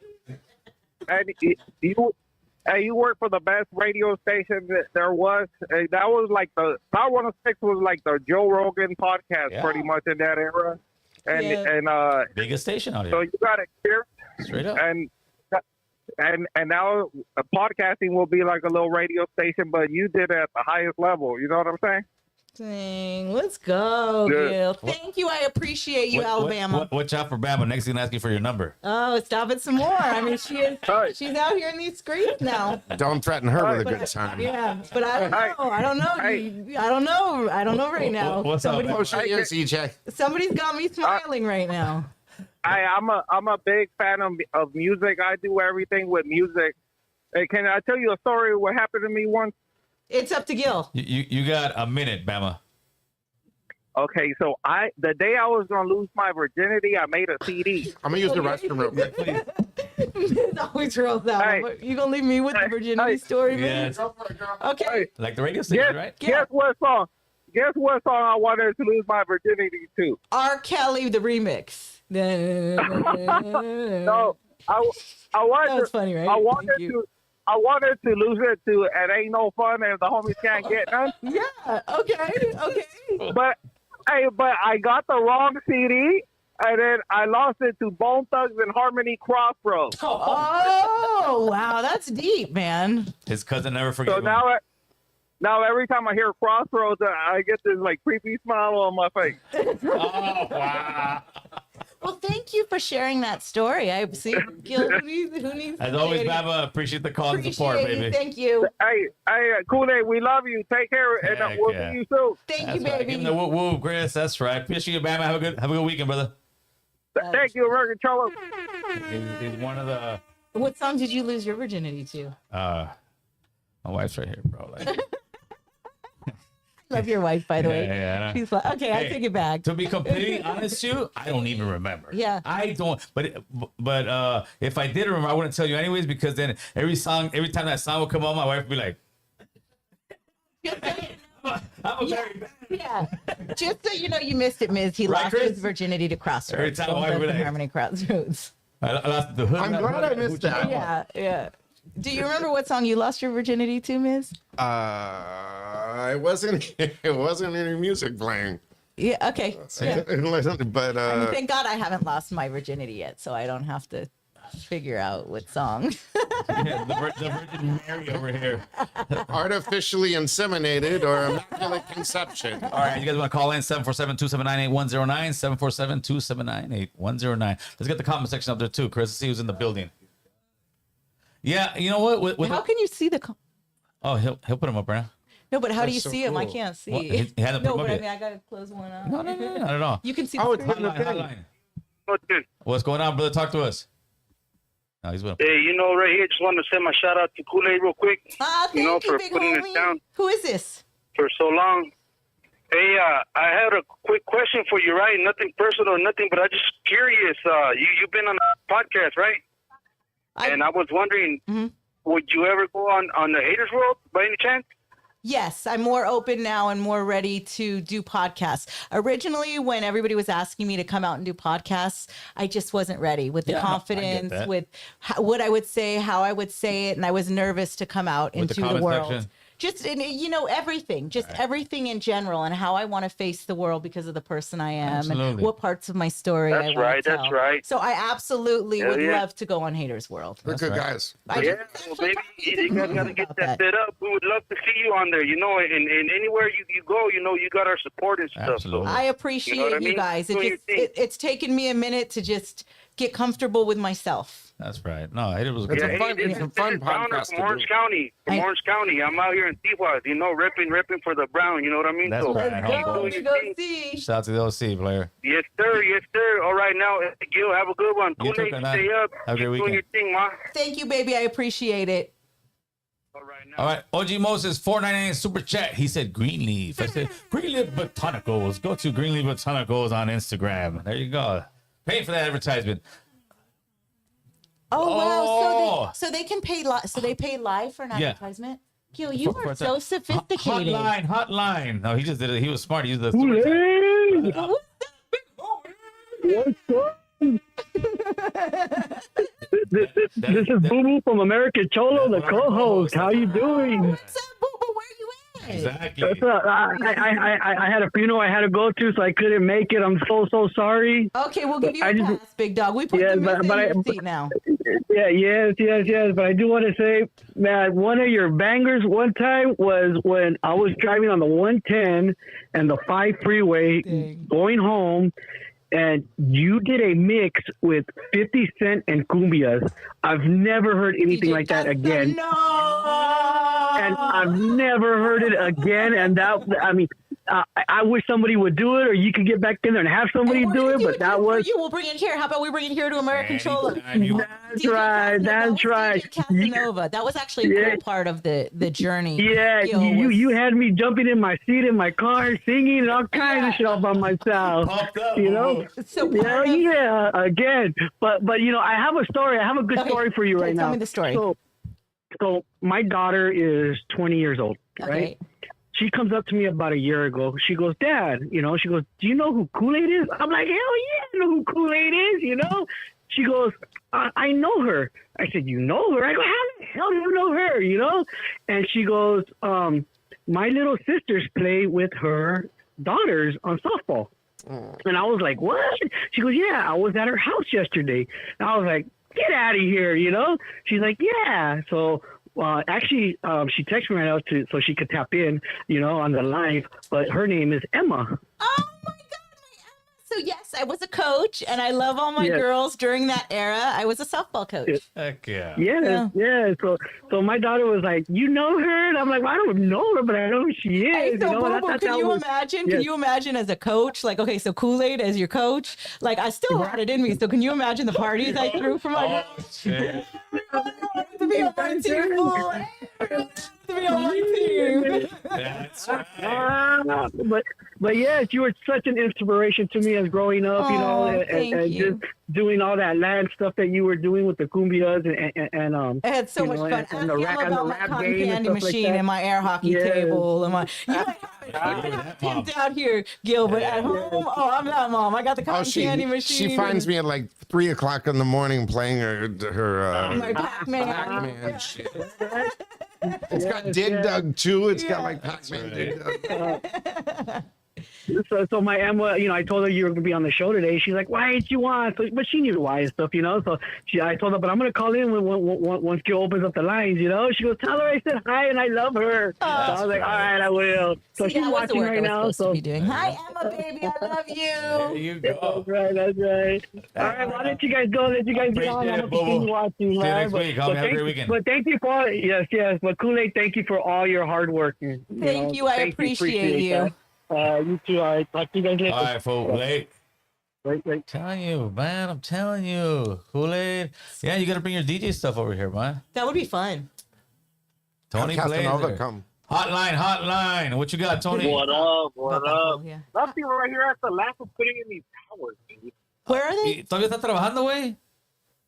And you work for the best radio station that there was. That was like the Star 106 was like the Joe Rogan podcast, pretty much in that era. And biggest station out here. So you got experience. Straight up. And now podcasting will be like a little radio station, but you did it at the highest level. You know what I'm saying? Dang, let's go, Gil. Thank you. I appreciate you, Alabama. Watch out for Bama. Next thing, ask you for your number. Oh, stop it some more. I mean, she's out here in these streets now. Don't threaten her with a good time. Yeah, but I don't know. I don't know right now. What's up? CJ. Somebody's got me smiling right now. I'm a big fan of music. I do everything with music. Hey, can I tell you a story? What happened to me once? It's up to Gil. You got a minute, Bama. Okay, so the day I was gonna lose my virginity, I made a CD. I'm gonna use the restroom real quick, please. It always rolls out. Hey. You gonna leave me with the virginity story, man? Yes. Okay. Hey, Like the radio station, right? guess what song? Guess what song I wanted to lose my virginity to? R. Kelly, the remix. No, I That wanted was funny, right? I wanted Thank you. to. I wanted to lose it to "It Ain't No Fun" and the homies can't get none. Yeah. Okay. But I got the wrong CD, and then I lost it to Bone Thugs and Harmony Crossroads. Oh wow, that's deep, man. His cousin never forgave So him. now every time I hear Crossroads, I get this like creepy smile on my face. Oh, wow. Well, thank you for sharing that story. I see, Gil. Who needs As to always, say it? Baba, appreciate the call and support, Appreciate baby. you. Thank you. Hey, Kool-Aid, we love you. Take care, and Heck we'll yeah. see you soon. Thank That's you, right. Give baby. him the woo woo, Chris. That's right. Appreciate you, Bama. Have a good weekend, brother. Thank you, American Cholo. He's one of the What song did you lose your virginity to? my wife's right here, bro. Like, Love your wife, by the way. yeah. She's like, okay, I Hey, take it back. To be completely honest with you, I don't even remember. Yeah. I don't. But if I did remember, I wouldn't tell you anyways, because then every time that song would come on, my wife would be like, I'm a very bad. Yeah. Just so you know, you missed it, Miz. He Right, lost Chris? his virginity to Crossroads. Every time Bone I Thugs would and like- Harmony Crossroads. I lost the hood. I'm glad I missed that. Yeah. Do you remember what song you lost your virginity to, Miz? It wasn't any music playing. Yeah. Okay. Yeah. But I mean, thank God I haven't lost my virginity yet, so I don't have to figure out what song. Yeah, the Virgin Mary over here. artificially inseminated or immaculate conception. All right, you guys want to call in 747-279-8109, 747-279-8109. Let's get the comment section up there too, Chris. Let's see who's in the building. Yeah, you know what? How can you see the? Oh, he'll put them up right now. No, but how do That's you so see him? I cool. can't see. Well, he hasn't put No, them up but I yet. mean, I gotta close one out. No, not at all. You can see. Oh, the it's screen. Hotline. What's going on, brother? Talk to us. No, he's with him. Hey, right here, just wanted to send my shout out to Kool-Aid real quick. Ah, thank you, For big putting homie. it down Who is this? for so long. Hey, I had a quick question for you, right? Nothing personal, nothing, but I'm just curious. You've been on a podcast, right? And I was wondering, would you ever go on the Haters World by any chance? Yes, I'm more open now and more ready to do podcasts. Originally, when everybody was asking me to come out and do podcasts, I just wasn't ready with the Yeah, I get confidence, that. with what I would say, how I would say it, and I was nervous to come out With the into the comment world. section. Just everything, everything in general, and how I want to face the world because of the person I am, Absolutely. and what parts of my story I That's want right, to tell. that's right. So I absolutely Hell would yeah. love to go on Haters World. We're good guys. I Yeah, just well, actually maybe talked to you guys got to about get that set up. We would love to see you on there, and anywhere you go, you got our support and stuff. Absolutely. I appreciate You know what I you mean? guys. Do your thing. It's taken me a minute to just get comfortable with myself. That's right. No, it was It's good. a fun- this it's a is fun Browner podcast from to Orange do. County. Orange County. I'm out here in Tijuana, repping for the Brown. You know what I mean? That's So, right. Let's Hold go. on. Let's go see. Shout out to the OC player. Yes, sir. Yes, sir. All right, now, Gil, have a good one. You too, Kool-Aid, Carnal. stay up. Have a Keep great doing your weekend. thing, ma. Thank you, baby. I appreciate it. All right, now. All right, OG Moses 499 super chat. He said Greenleaf. I said Greenleaf Botanicals. Go to Greenleaf Botanicals on Instagram. There you go. Pay for that advertisement. Oh, Oh. wow. So they can pay so they pay live for an Yeah. advertisement? Gil, you For are a so sec- sophisticated. Hotline. No, he just did it. He was smart. He used the super chat. This is Boo Boo from American Cholo, the co-host. How you doing? What's up, boo boo? Where you at? Exactly. I had a funeral I had to go to, so I couldn't make it. I'm so sorry. Okay, we'll give you I a just- pass, big dog. We put Yeah, the but- miss but in I- your seat now. Yeah, yes. But I do want to say that one of your bangers one time was when I was driving on the 110 and the 5 freeway Dang. going home, and you did a mix with 50 Cent and cumbias. I've never heard anything DJ like that Costa, again. No. And I've never heard it again. And that, I mean, I wish somebody would do it, or you could get back in there and have somebody do it. But that was you. We'll bring it here. How about we bring it here to American Cholo? That's right. That's right. DJ Casanova. That was actually a cool part of the journey. Yeah, you had me jumping in my seat in my car, singing and all kinds of shit all by myself. You know? So again. But I have a story. I have a good story for you right now. Tell me the story. So my daughter is 20 years old, right? She comes up to me about a year ago. She goes, Dad, she goes, do you know who Kool-Aid is? I'm like, hell yeah, I know who Kool-Aid is, She goes, I know her. I said, you know her? I go, how the hell do you know her, And she goes, my little sisters play with her daughters on softball. And I was like, what? She goes, yeah, I was at her house yesterday. And I was like, get out of here, She's like, yeah. So actually, she texted me right now so she could tap in, on the live. But her name is Emma. Oh my God, my Emma. So yes, I was a coach, and I love all my girls during that era. I was a softball coach. Heck yeah. Yeah. So my daughter was like, you know her? And I'm like, well, I don't know her, but I know who she is. Hey, so can you imagine? Can you imagine as a coach? Like, okay, so Kool-Aid as your coach. Like, I still had it in me. So can you imagine the parties I threw for my girls? Shit. To be on my team, to be on my team. That's right. But yes, you were such an inspiration to me as growing up, and just doing all that land stuff that you were doing with the cumbias and I had so much fun. And Ask the him about my cotton candy machine and my air hockey table and my. You might have it down here, Gil, but at home, I'm not mom. I got the cotton candy machine. She finds me at like 3:00 in the morning playing her my Pac-Man shit. It's got Dig Dug too. It's got like Pac-Man Dig Dug. So my Emma, I told her you were going to be on the show today. She's like, why did you want? So, but she knew why and stuff, So I told her, but I'm going to call in once Gil opens up the lines, She goes, tell her I said hi and I love her. So I was like, all right, I will. So she's watching right now. So hi, Emma, baby, I love you. There you go. That's right. All right, why don't you guys go? Let you guys get on. I'm going to watching. See you next week. Have a great weekend. But thank you for yes. But Kool-Aid, thank you for all your hard work. Thank you. I appreciate you. You too. All right. Talk to you guys later. All right, folks. Wait. Telling you, man. I'm telling you. Kool-Aid. Yeah, you got to bring your DJ stuff over here, man. That would be fun. Tony Blazer. Come. Hotline. What you got, Tony? What up? Yeah. Nothing right here at the last of putting in these towers, dude. Where are they? ¿Todavía está trabajando, güey?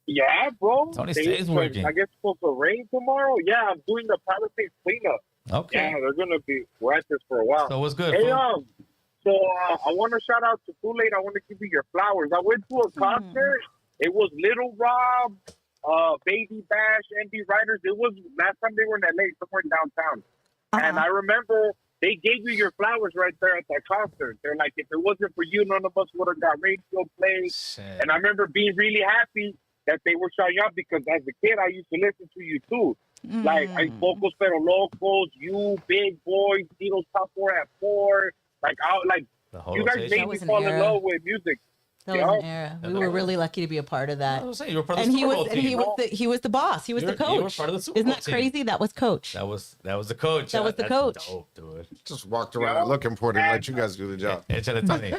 Yeah, bro. Tony stays working. I guess it's supposed to rain tomorrow. Yeah, I'm doing the Palisades cleanup. Okay. Yeah, we're at this for a while. So what's good? Hey, so I want to shout out to Kool-Aid. I want to give you your flowers. I went to a concert. It was Little Rob, Baby Bash, NB Riders. It was last time they were in LA, somewhere downtown. And I remember they gave you your flowers right there at that concert. They're like, if it wasn't for you, none of us would have got radio play. Shit. And I remember being really happy that they were shouting out because as a kid, I used to listen to you too. Like, I Pocos Pero Locos, you, Big Boy, Tito's Top 4 at 4. You guys made me fall in love with music. That was an era. We were really lucky to be a part of that. I was saying, you were part of the Super Bowl team. He was the boss. He was the coach. You were part of the Super Bowl Isn't that crazy? That was coach. That was the coach. That was the coach. Dope, dude. Just walked around looking for it and let you guys do the job. Échale, Tony.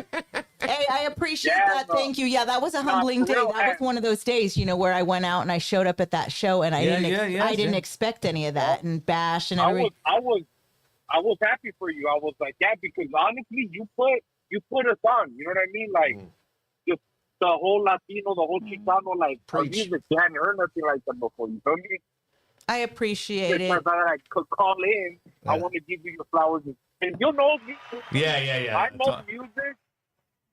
Hey, I appreciate that. Thank you. Yeah, that was a humbling day. That was one of those days, where I went out and I showed up at that show and I didn't expect any of that and bash and everything. I was happy for you. I was like, yeah, because honestly, you put us on. You know what I mean? Like, just the whole Latino, the whole Chicano, like, music. You hadn't heard nothing like that before. You feel me? I appreciate it. I could call in. Yeah. I want to give you your flowers. And you know me. Yeah. I love music.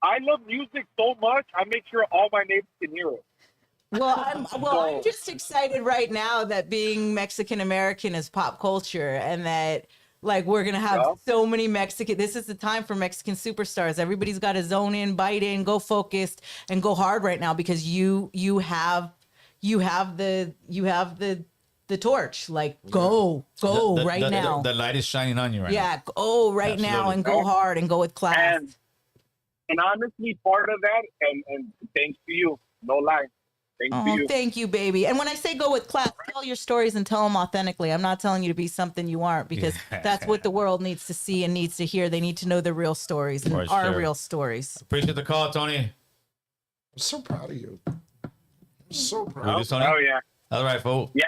I love music so much. I make sure all my neighbors can hear it. I'm just excited right now that being Mexican American is pop culture and that we're going to have so many Mexican. This is the time for Mexican superstars. Everybody's got to zone in, bite in, go focused and go hard right now because you have the torch. Go right now. The light is shining on you right now. Yeah, go right now and go hard and go with class. And honestly, part of that, and thanks to you, no lie, Thank you, baby. And when I say go with class, tell your stories and tell them authentically. I'm not telling you to be something you aren't, because that's what the world needs to see and needs to hear. They need to know the real stories and our real stories. Appreciate the call, Tony. I'm so proud of you. I'm so proud. Oh, yeah. All right, fool. Yeah,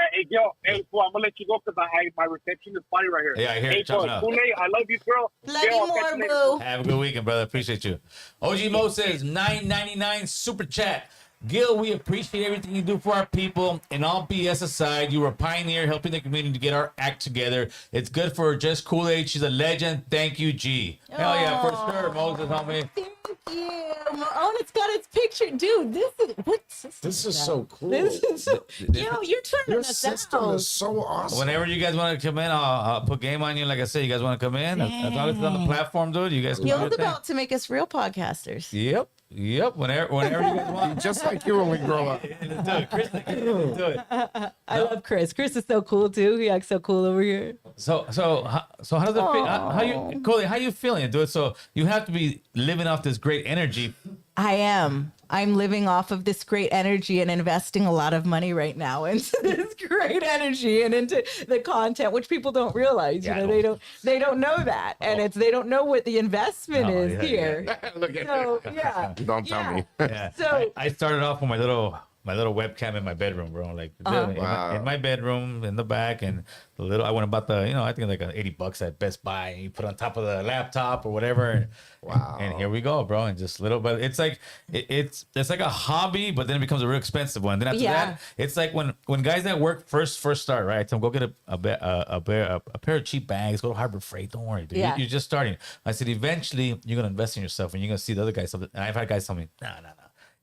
hey, fool, I'm gonna let you go because my reception is funny right here. Yeah, I hear it. Fool, Kool-Aid, I love you, girl. Love you more, boo. Have a good weekend, brother. Appreciate you. OG Mo says $9.99 super chat. Gil, we appreciate everything you do for our people. And all BS aside, you were a pioneer helping the community to get our act together. It's good for just Kool-Aid. She's a legend. Thank you, G. Hell yeah, for sure, Moses, homie. Thank you. Oh, and it's got its picture. Dude, this is so cool. This is so, you're turning Your us system out. is so awesome. Whenever you guys want to come in, I'll put game on you. Like I said, you guys want to come in? As long as it's on the platform, dude, you guys can Gil's do your thing. about to make us real podcasters. Yep. Whenever you guys want. Just like you when we grow up. Let's do it, Chris. Let's do it. I love Chris. Chris is so cool too. He acts so cool over here. So how does it feel? Kool-Aid, how you feeling, dude? So you have to be living off this great energy. I am. I'm living off of this great energy and investing a lot of money right now into this great energy and into the content, which people don't realize. Yeah, they don't know that, and they don't know what the investment is here. Yeah. Look at So yeah, Don't tell me. Yeah. So- I started off with my little webcam in my bedroom, bro. Like in my bedroom in the back, and I went about I think like $80 at Best Buy, and you put on top of the laptop or whatever. Wow. And here we go, bro. And just but it's like it's like a hobby, but then it becomes a real expensive one. Then after that, it's like when guys that work first start, right? I tell them, go get a pair of cheap bags, go to Harbor Freight. Don't worry, dude. Yeah. You're just starting. I said, eventually you're gonna invest in yourself, and you're gonna see the other guys. And I've had guys tell me, no.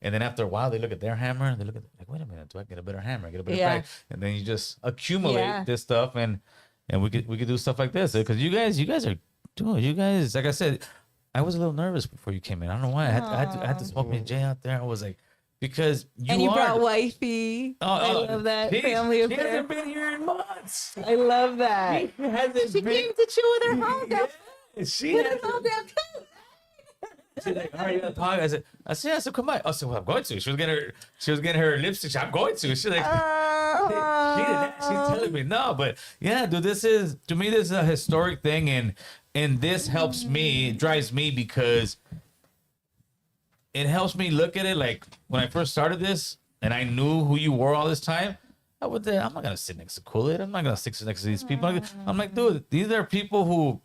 And then after a while, they look at their hammer and they look at like, wait a minute, do I get a better hammer? Get a better bag? And then you just accumulate this stuff, and we could do stuff like this because you guys are doing. You guys, like I said, I was a little nervous before you came in. I don't know why. I had to smoke me and Jay out there. I was like, because you brought wifey. I love that family affair. She hasn't been here in months. I love that. She came to chill with her home. She has. She's like, all right, you gonna talk? I said, come by. I said, well, I'm going to. She was getting her lipstick. I'm going to. She's like, she's telling me no, but yeah, dude, this is a historic thing, and this helps me, it drives me because it helps me look at it like when I first started this, and I knew who you were all this time. I'm not gonna sit next to Kool-Aid. I'm not gonna sit next to these people. I'm like, dude, these are people who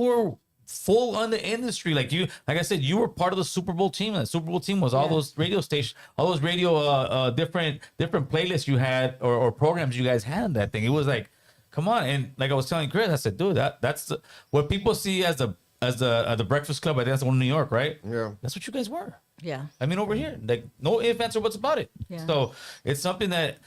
are full on the industry. Like I said, you were part of the Super Bowl team. And the Super Bowl team was all those radio stations, all those radio different playlists you had or programs you guys had in that thing. It was like, come on. And like I was telling Chris, I said, dude, that's what people see as the Breakfast Club. I think that's the one in New York, right? Yeah. That's what you guys were. Yeah. I mean, over here, like no ifs, ands, or what's about it. Yeah. So it's something that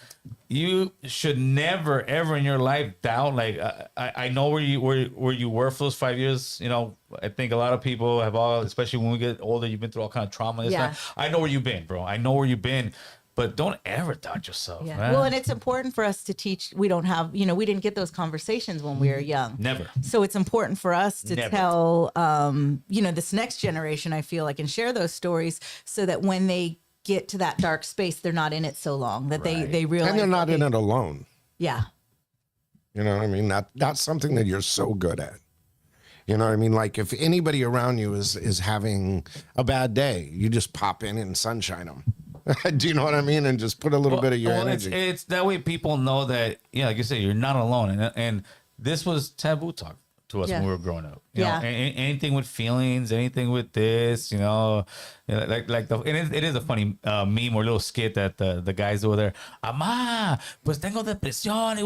you should never, ever in your life doubt. Like I know where you were for those 5 years. You know, I think a lot of people have especially when we get older, you've been through all kind of trauma. I know where you've been, bro. I know where you've been. But don't ever doubt yourself. Yeah. Man. Well, and it's important for us to teach. We don't have, we didn't get those conversations when we were young. Never. So it's important for us to tell, this next generation, I feel like, and share those stories so that when they get to that dark space, they're not in it so long that they realize. And they're not in it alone. Yeah. You know what I mean? That's something that you're so good at. You know what I mean? Like if anybody around you is having a bad day, you just pop in and sunshine them. Do you know what I mean? And just put a little bit of your energy. It's that way people know that, like you said, you're not alone. And this was taboo talk to us when we were growing up. You know, anything with feelings, anything with this, it is a funny meme or little skit that the guys over there, Amá, pues tengo depresión.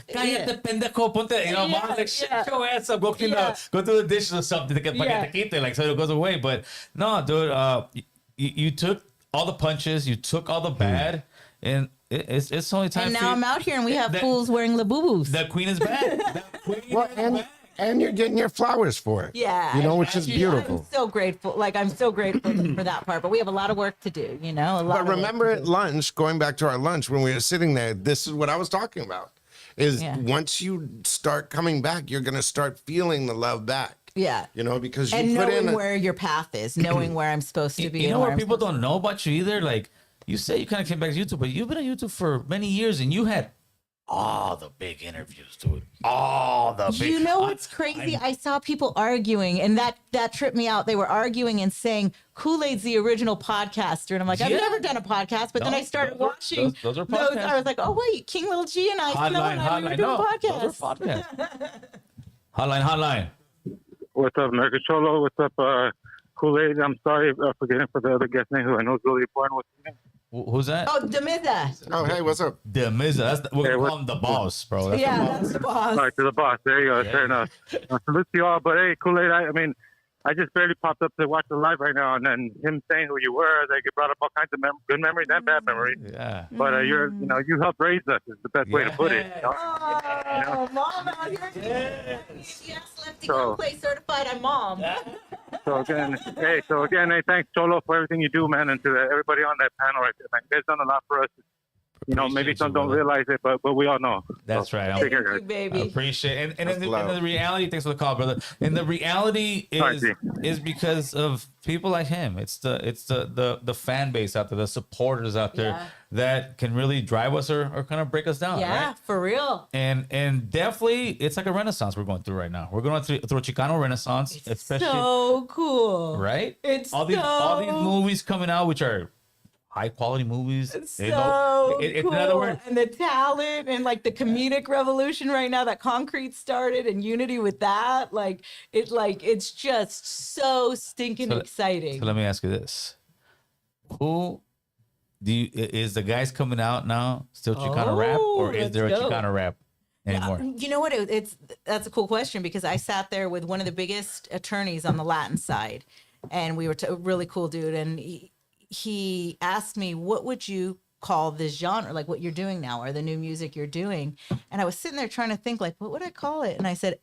Cállate, pendejo, ponte, mom, like, shut your ass up, go do the dishes or something to get like so it goes away. But no, dude, you took all the punches, you took all the bad, and it's only time. And now I'm out here, and we have fools wearing labubus. The queen is bad. And you're getting your flowers for it. Yeah, which is beautiful. I'm so grateful. I'm so grateful for that part. But we have a lot of work to do. But remember at lunch, going back to our lunch when we were sitting there, this is what I was talking about. Once you start coming back, you're gonna start feeling the love back. Yeah. Because you and put knowing in where your path is, knowing where I'm supposed to be. You know where people don't know about you either? Like you say you kind of came back to YouTube, but you've been on YouTube for many years, and you had all the big interviews, dude. All the big. You know what's crazy? I saw people arguing, and that tripped me out. They were arguing and saying Kool-Aid's the original podcaster, and I'm like, I've never done a podcast, but then I started watching those are podcasts. I was like, oh wait, King Little G and I, Hotline. we were doing podcasts. Those are podcasts. Hotline. What's up, American Cholo? What's up, Kool-Aid? I'm sorry for forgetting for the other guest name who I know is really important. What's his name? Who's that? Oh, Demiza. Oh, hey, what's up? Demiza. We're gonna call him the boss, bro. That's the boss. All right, to the boss. There you go. Yeah. Fair enough. Salute to you all. But hey, Kool-Aid, I mean, I just barely popped up to watch the live right now, and then him saying who you were, like it brought up all kinds of good memories and bad memories. Yeah. But you helped raise us is the best way to put it. You know? Oh, mom out here. Yes, Lefty Play certified. I'm mom. So again, hey, thanks Cholo for everything you do, man, and to everybody on that panel right there, man. You guys done a lot for us. You know, maybe some don't realize it, but we all know. That's right. Thank you, baby. I appreciate it. And in the reality, thanks for the call, brother. And the reality is because of people like him. It's the fan base out there, the supporters out there that can really drive us or kind of break us down. Yeah, right? for real. And definitely, it's like a renaissance we're going through right now. We're going through a Chicano renaissance, especially So cool. right. It's all these movies coming out, which are high quality movies. So cool. In other words, and the talent and like the comedic revolution right now that Concrete started and Unity with that, it's just so stinking exciting. So let me ask you this: who is the guys coming out now still Chicano rap, or is there a Chicano rap anymore? You know what? That's a cool question because I sat there with one of the biggest attorneys on the Latin side, and we were a really cool dude, and he asked me, what would you call this genre, like what you're doing now or the new music you're doing? And I was sitting there trying to think, like, what would I call it? And I said,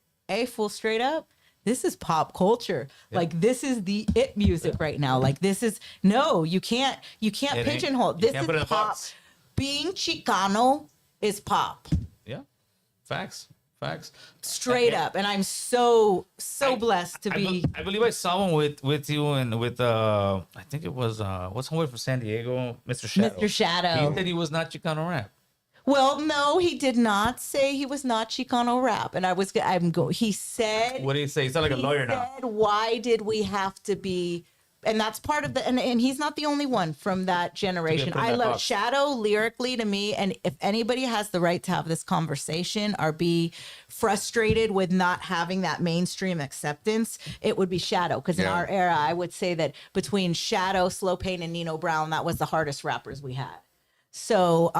full straight up, this is pop culture. Yeah. Like, this is the it music right now. Like, this is, you can't pigeonhole. This is pop. Box. Being Chicano is pop. Yeah, facts. Straight up, and I'm so blessed to be. I believe I saw one with you and with I think it was what's homeboy from San Diego, Mr. Shadow. Mr. Shadow. He said he was not Chicano rap. Well, no, he did not say he was not Chicano rap, and he said. What did he say? He sounded like a lawyer now. He said, why did we have to be? And that's part of and he's not the only one from that generation. I love Shadow lyrically to me. And if anybody has the right to have this conversation or be frustrated with not having that mainstream acceptance, it would be Shadow. Because in our era, I would say that between Shadow, Slow Pain, and Nino Brown, that was the hardest rappers we had. So,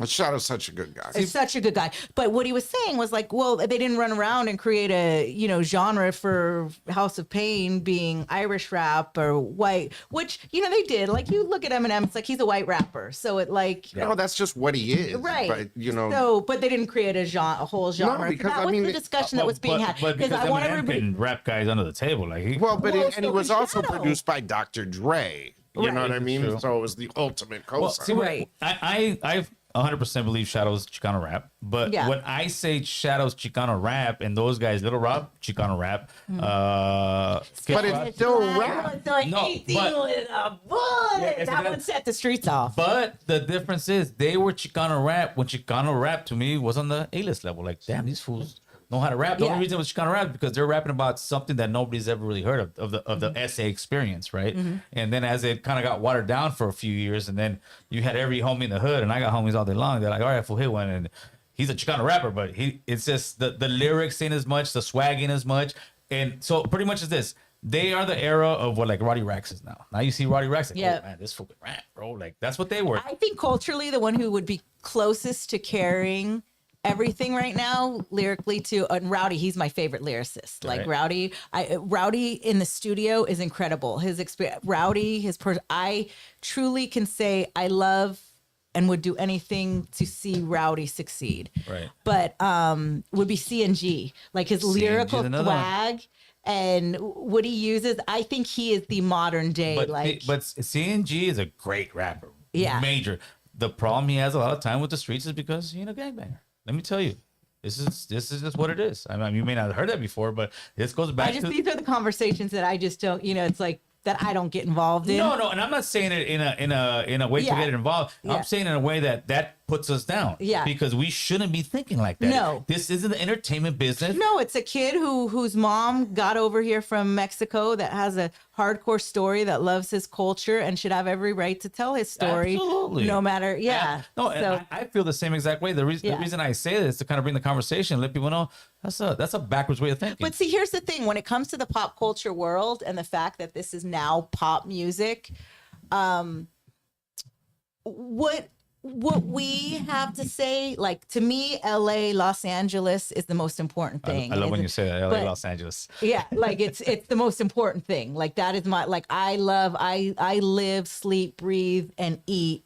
Shadow's such a good guy. He's such a good guy. But what he was saying was like, well, they didn't run around and create a, genre for House of Pain being Irish rap or white, which, they did. Like, you look at Eminem, it's like he's a white rapper. So it like, no, that's just what he is. Right. But, So, but they didn't create a whole genre. No, because that was the discussion that was being had. But because I want everybody rap guys under the table. Like he was also produced by Dr. Dre. You know what I mean? True. So it was the ultimate cosign. Right. I 100% believe Shadow's Chicano rap, but when I say Shadow's Chicano rap and those guys, Little Rob, Chicano rap, but it's still rap. That would set the streets off. But the difference is they were Chicano rap when Chicano rap to me was on the A-list level. Like, damn, these fools know how to rap. The only reason it was Chicano rap is because they're rapping about something that nobody's ever really heard of the SA experience, right? And then as it kind of got watered down for a few years, and then you had every homie in the hood, and I got homies all day long. They're like, all right, fool, hit one, and he's a Chicano rapper, but it's just the lyrics ain't as much, the swag ain't as much, and so pretty much is this. They are the era of what like Roddy Rax is now. Now you see Roddy Rax, like, oh man, this fucking rap, bro. Like that's what they were. I think culturally, the one who would be closest to carrying everything right now lyrically to Rowdy, he's my favorite lyricist. Like Rowdy, Rowdy in the studio is incredible. His experience, Rowdy, I truly can say I love and would do anything to see Rowdy succeed. Right. But would be CNG, like his lyrical swag and what he uses. I think he is the modern day. But CNG is a great rapper. Yeah. Major. The problem he has a lot of time with the streets is because he's a gangbanger. Let me tell you, this is just what it is. I mean, you may not have heard that before, but this goes back. These are the conversations that I just don't. It's like that I don't get involved in. No, and I'm not saying it in a way to get involved. I'm saying in a way that puts us down. Yeah. Because we shouldn't be thinking like that. No. This isn't the entertainment business. No, it's a kid whose mom got over here from Mexico that has a hardcore story, that loves his culture and should have every right to tell his story. Absolutely. No matter, No, and I feel the same exact way. The reason I say this is to kind of bring the conversation, let people know that's a backwards way of thinking. But see, here's the thing: when it comes to the pop culture world and the fact that this is now pop music, what we have to say, like, to me, LA, Los Angeles is the most important thing. I love when you say that, LA, Los Angeles. Yeah, like it's the most important thing. Like, that is my, like, I live, sleep, breathe, and eat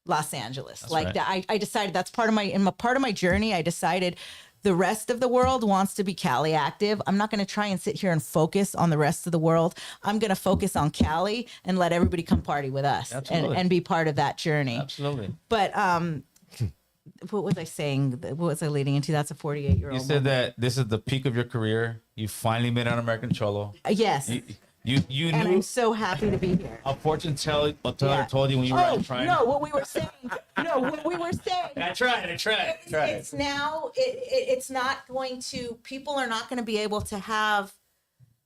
Los Angeles. That's like right. that. I decided that's part of my journey. I decided the rest of the world wants to be Cali active. I'm not going to try and sit here and focus on the rest of the world. I'm going to focus on Cali and let everybody come party with us and be part of that journey. Absolutely. But what was I saying? What was I leading into? That's a 48-year-old. You said that this is the peak of your career. You finally made it on American Cholo. Yes. You and knew. I'm so happy to be here. A fortune teller told you when you were trying. No, what we were saying. I tried. It's now. It's not going to. People are not going to be able to have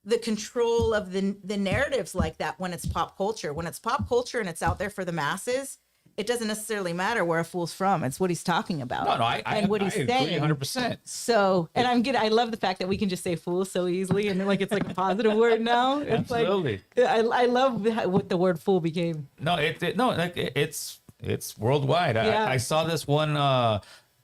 the control of the narratives like that when it's pop culture. When it's pop culture and it's out there for the masses, it doesn't necessarily matter where a fool's from. It's what he's talking about. No, I he's agree saying. 100%. So, and I love the fact that we can just say fool so easily, and like it's like a positive word now. It's Absolutely. Like, I love what the word fool became. No, it's worldwide. Yeah. I saw this one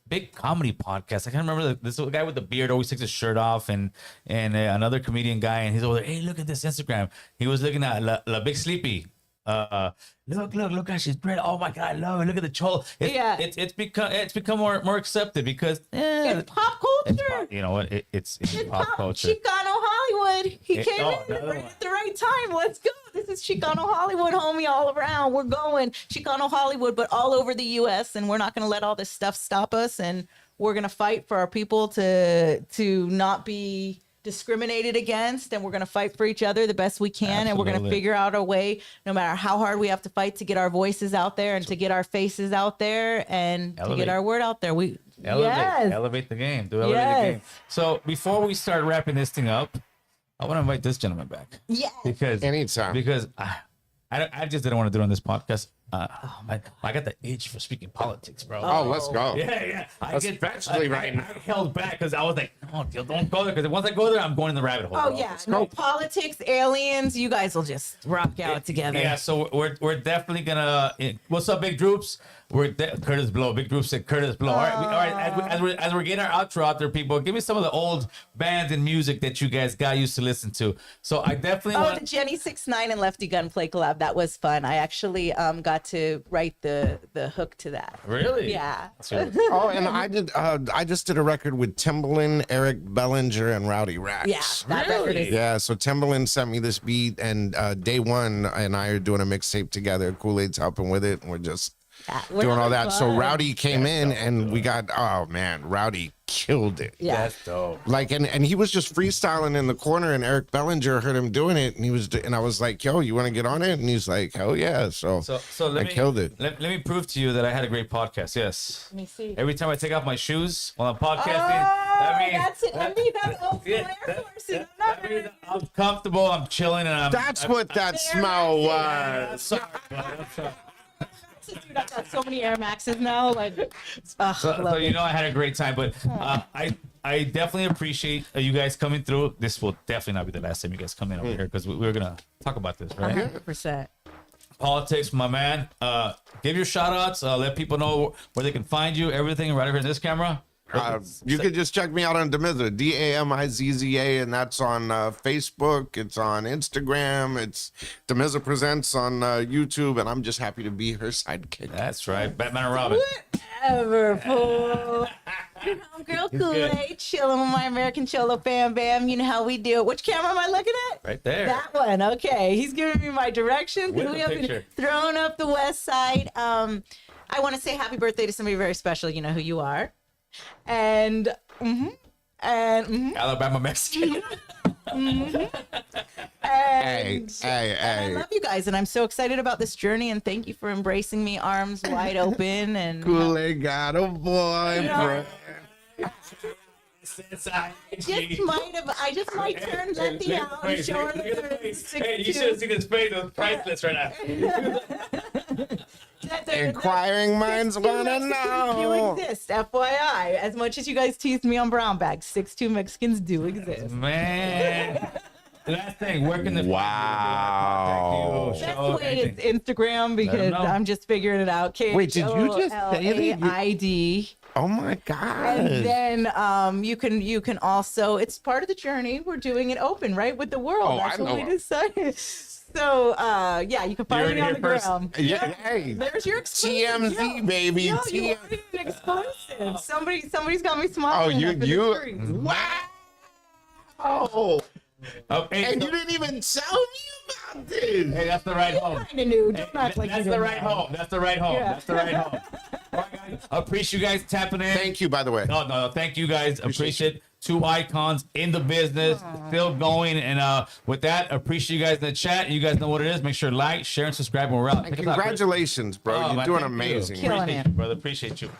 big comedy podcast. I can't remember this guy with the beard always takes his shirt off, and another comedian guy, and he's over there. Hey, look at this Instagram. He was looking at La Big Sleepy. Look how she's great. Oh my God, I love it. Look at the cholo. It's become more accepted because it's pop culture. You know what? It's pop culture. Chicano Hollywood. He came in at the right time. Let's go. This is Chicano Hollywood, homie, all around. We're going Chicano Hollywood, but all over the U.S. And we're not going to let all this stuff stop us. And we're going to fight for our people to not be discriminated against, and we're going to fight for each other the best we can. Absolutely. And we're going to figure out a way, no matter how hard we have to fight, to get our voices out there and to get our faces out there and to get our word out there. Elevate the game. Elevate the game. So before we start wrapping this thing up, I want to invite this gentleman back. Yeah. Because anytime. Because I just didn't want to do it on this podcast. I got the itch for speaking politics, bro. Oh, let's go. Yeah. Especially right now. I held back because I was like, no, don't go there. Because once I go there, I'm going in the rabbit hole. Oh, bro. yeah. No politics, aliens. You guys will just rock out together. Yeah, so we're definitely going to... What's up, Big Droops? Curtis Blow. Big Droop said Curtis Blow. All right. As we're getting our outro out there, people, give me some of the old bands and music that you guys got used to listen to. So I definitely want... the Jenny 6ix9ine and Lefty Gunplay collab. That was fun. I actually got to write the hook to that. Really? Yeah. Oh, and I just did a record with Timbaland, Eric Bellinger, and Rowdy Rax. Yeah, that record is... Yeah, so Timbaland sent me this beat, and Day One and I are doing a mixtape together. Kool-Aid's helping with it, and we're just doing all that. Fun. So Rowdy came in, and we got, oh man, Rowdy killed it. Yeah, that's dope. Like, and he was just freestyling in the corner, and Eric Bellinger heard him doing it, and I was like, yo, you want to get on it? And he's like, hell yeah. So I killed it. Let me prove to you that I had a great podcast. Yes. Let me see. Every time I take off my shoes while I'm podcasting, that's it. That means I'm comfortable, I'm chilling, and That's what that smell was. Sorry, I'm sorry. Dude, I've got so many Air Maxes now. Like, so you know, I had a great time, but I definitely appreciate you guys coming through. This will definitely not be the last time you guys come in over here because we're gonna talk about this, right? 100%. Politics, my man. Give your shout outs. Let people know where they can find you. Everything right over in this camera. You can just check me out on Damizza, Damizza, and that's on Facebook. It's on Instagram. It's Damizza Presents on YouTube, and I'm just happy to be her sidekick. That's right, Batman and Robin. Whatever, fool. Girl Kool-Aid, chilling with my American Cholo fam bam. You know how we do it. Which camera am I looking at? Right there. That one. Okay, he's giving me my directions. With We the have been picture. throwing up the west side. I want to say happy birthday to somebody very special. You know who you are. And Alabama Mexican. And Hey. I love you guys, and I'm so excited about this journey. And thank you for embracing me, arms wide open. And Kool-Aid got a boyfriend. I just might turn Letty out and show her the Hey, you should have seen his face. It was priceless right now. Inquiring minds want to You know. exist, FYI. As much as you guys teased me on brown bags, 6'2" Mexicans do exist. Man. Last thing, where can the Wow. That's the way it's Instagram because I'm just figuring it out. Wait, did you just say that? ID. Oh my God. And then you can also, it's part of the journey. We're doing it open, right? With the world. Oh, That's I what know. we decided. So yeah, you can find me on the ground. Yeah, hey. There's your exclusive. TMZ, baby. Yo, you wanted an exclusive. Somebody's got me smiling. Oh, you. Wow. Oh. Hey, And you didn't even tell me about this. hey, that's the right home. Kind of new. Don't act like That's you the didn't right know. home. That's the right home. Yeah. That's the right home. All right, guys. Appreciate you guys tapping in. Thank you, by the way. No. Thank you guys. Appreciate two icons in the business, still going. And with that, appreciate you guys in the chat. You guys know what it is. Make sure to like, share, and subscribe when we're out. And congratulations, bro. You're man, doing thank you. amazing. Killing Appreciate it. you, brother. Appreciate you.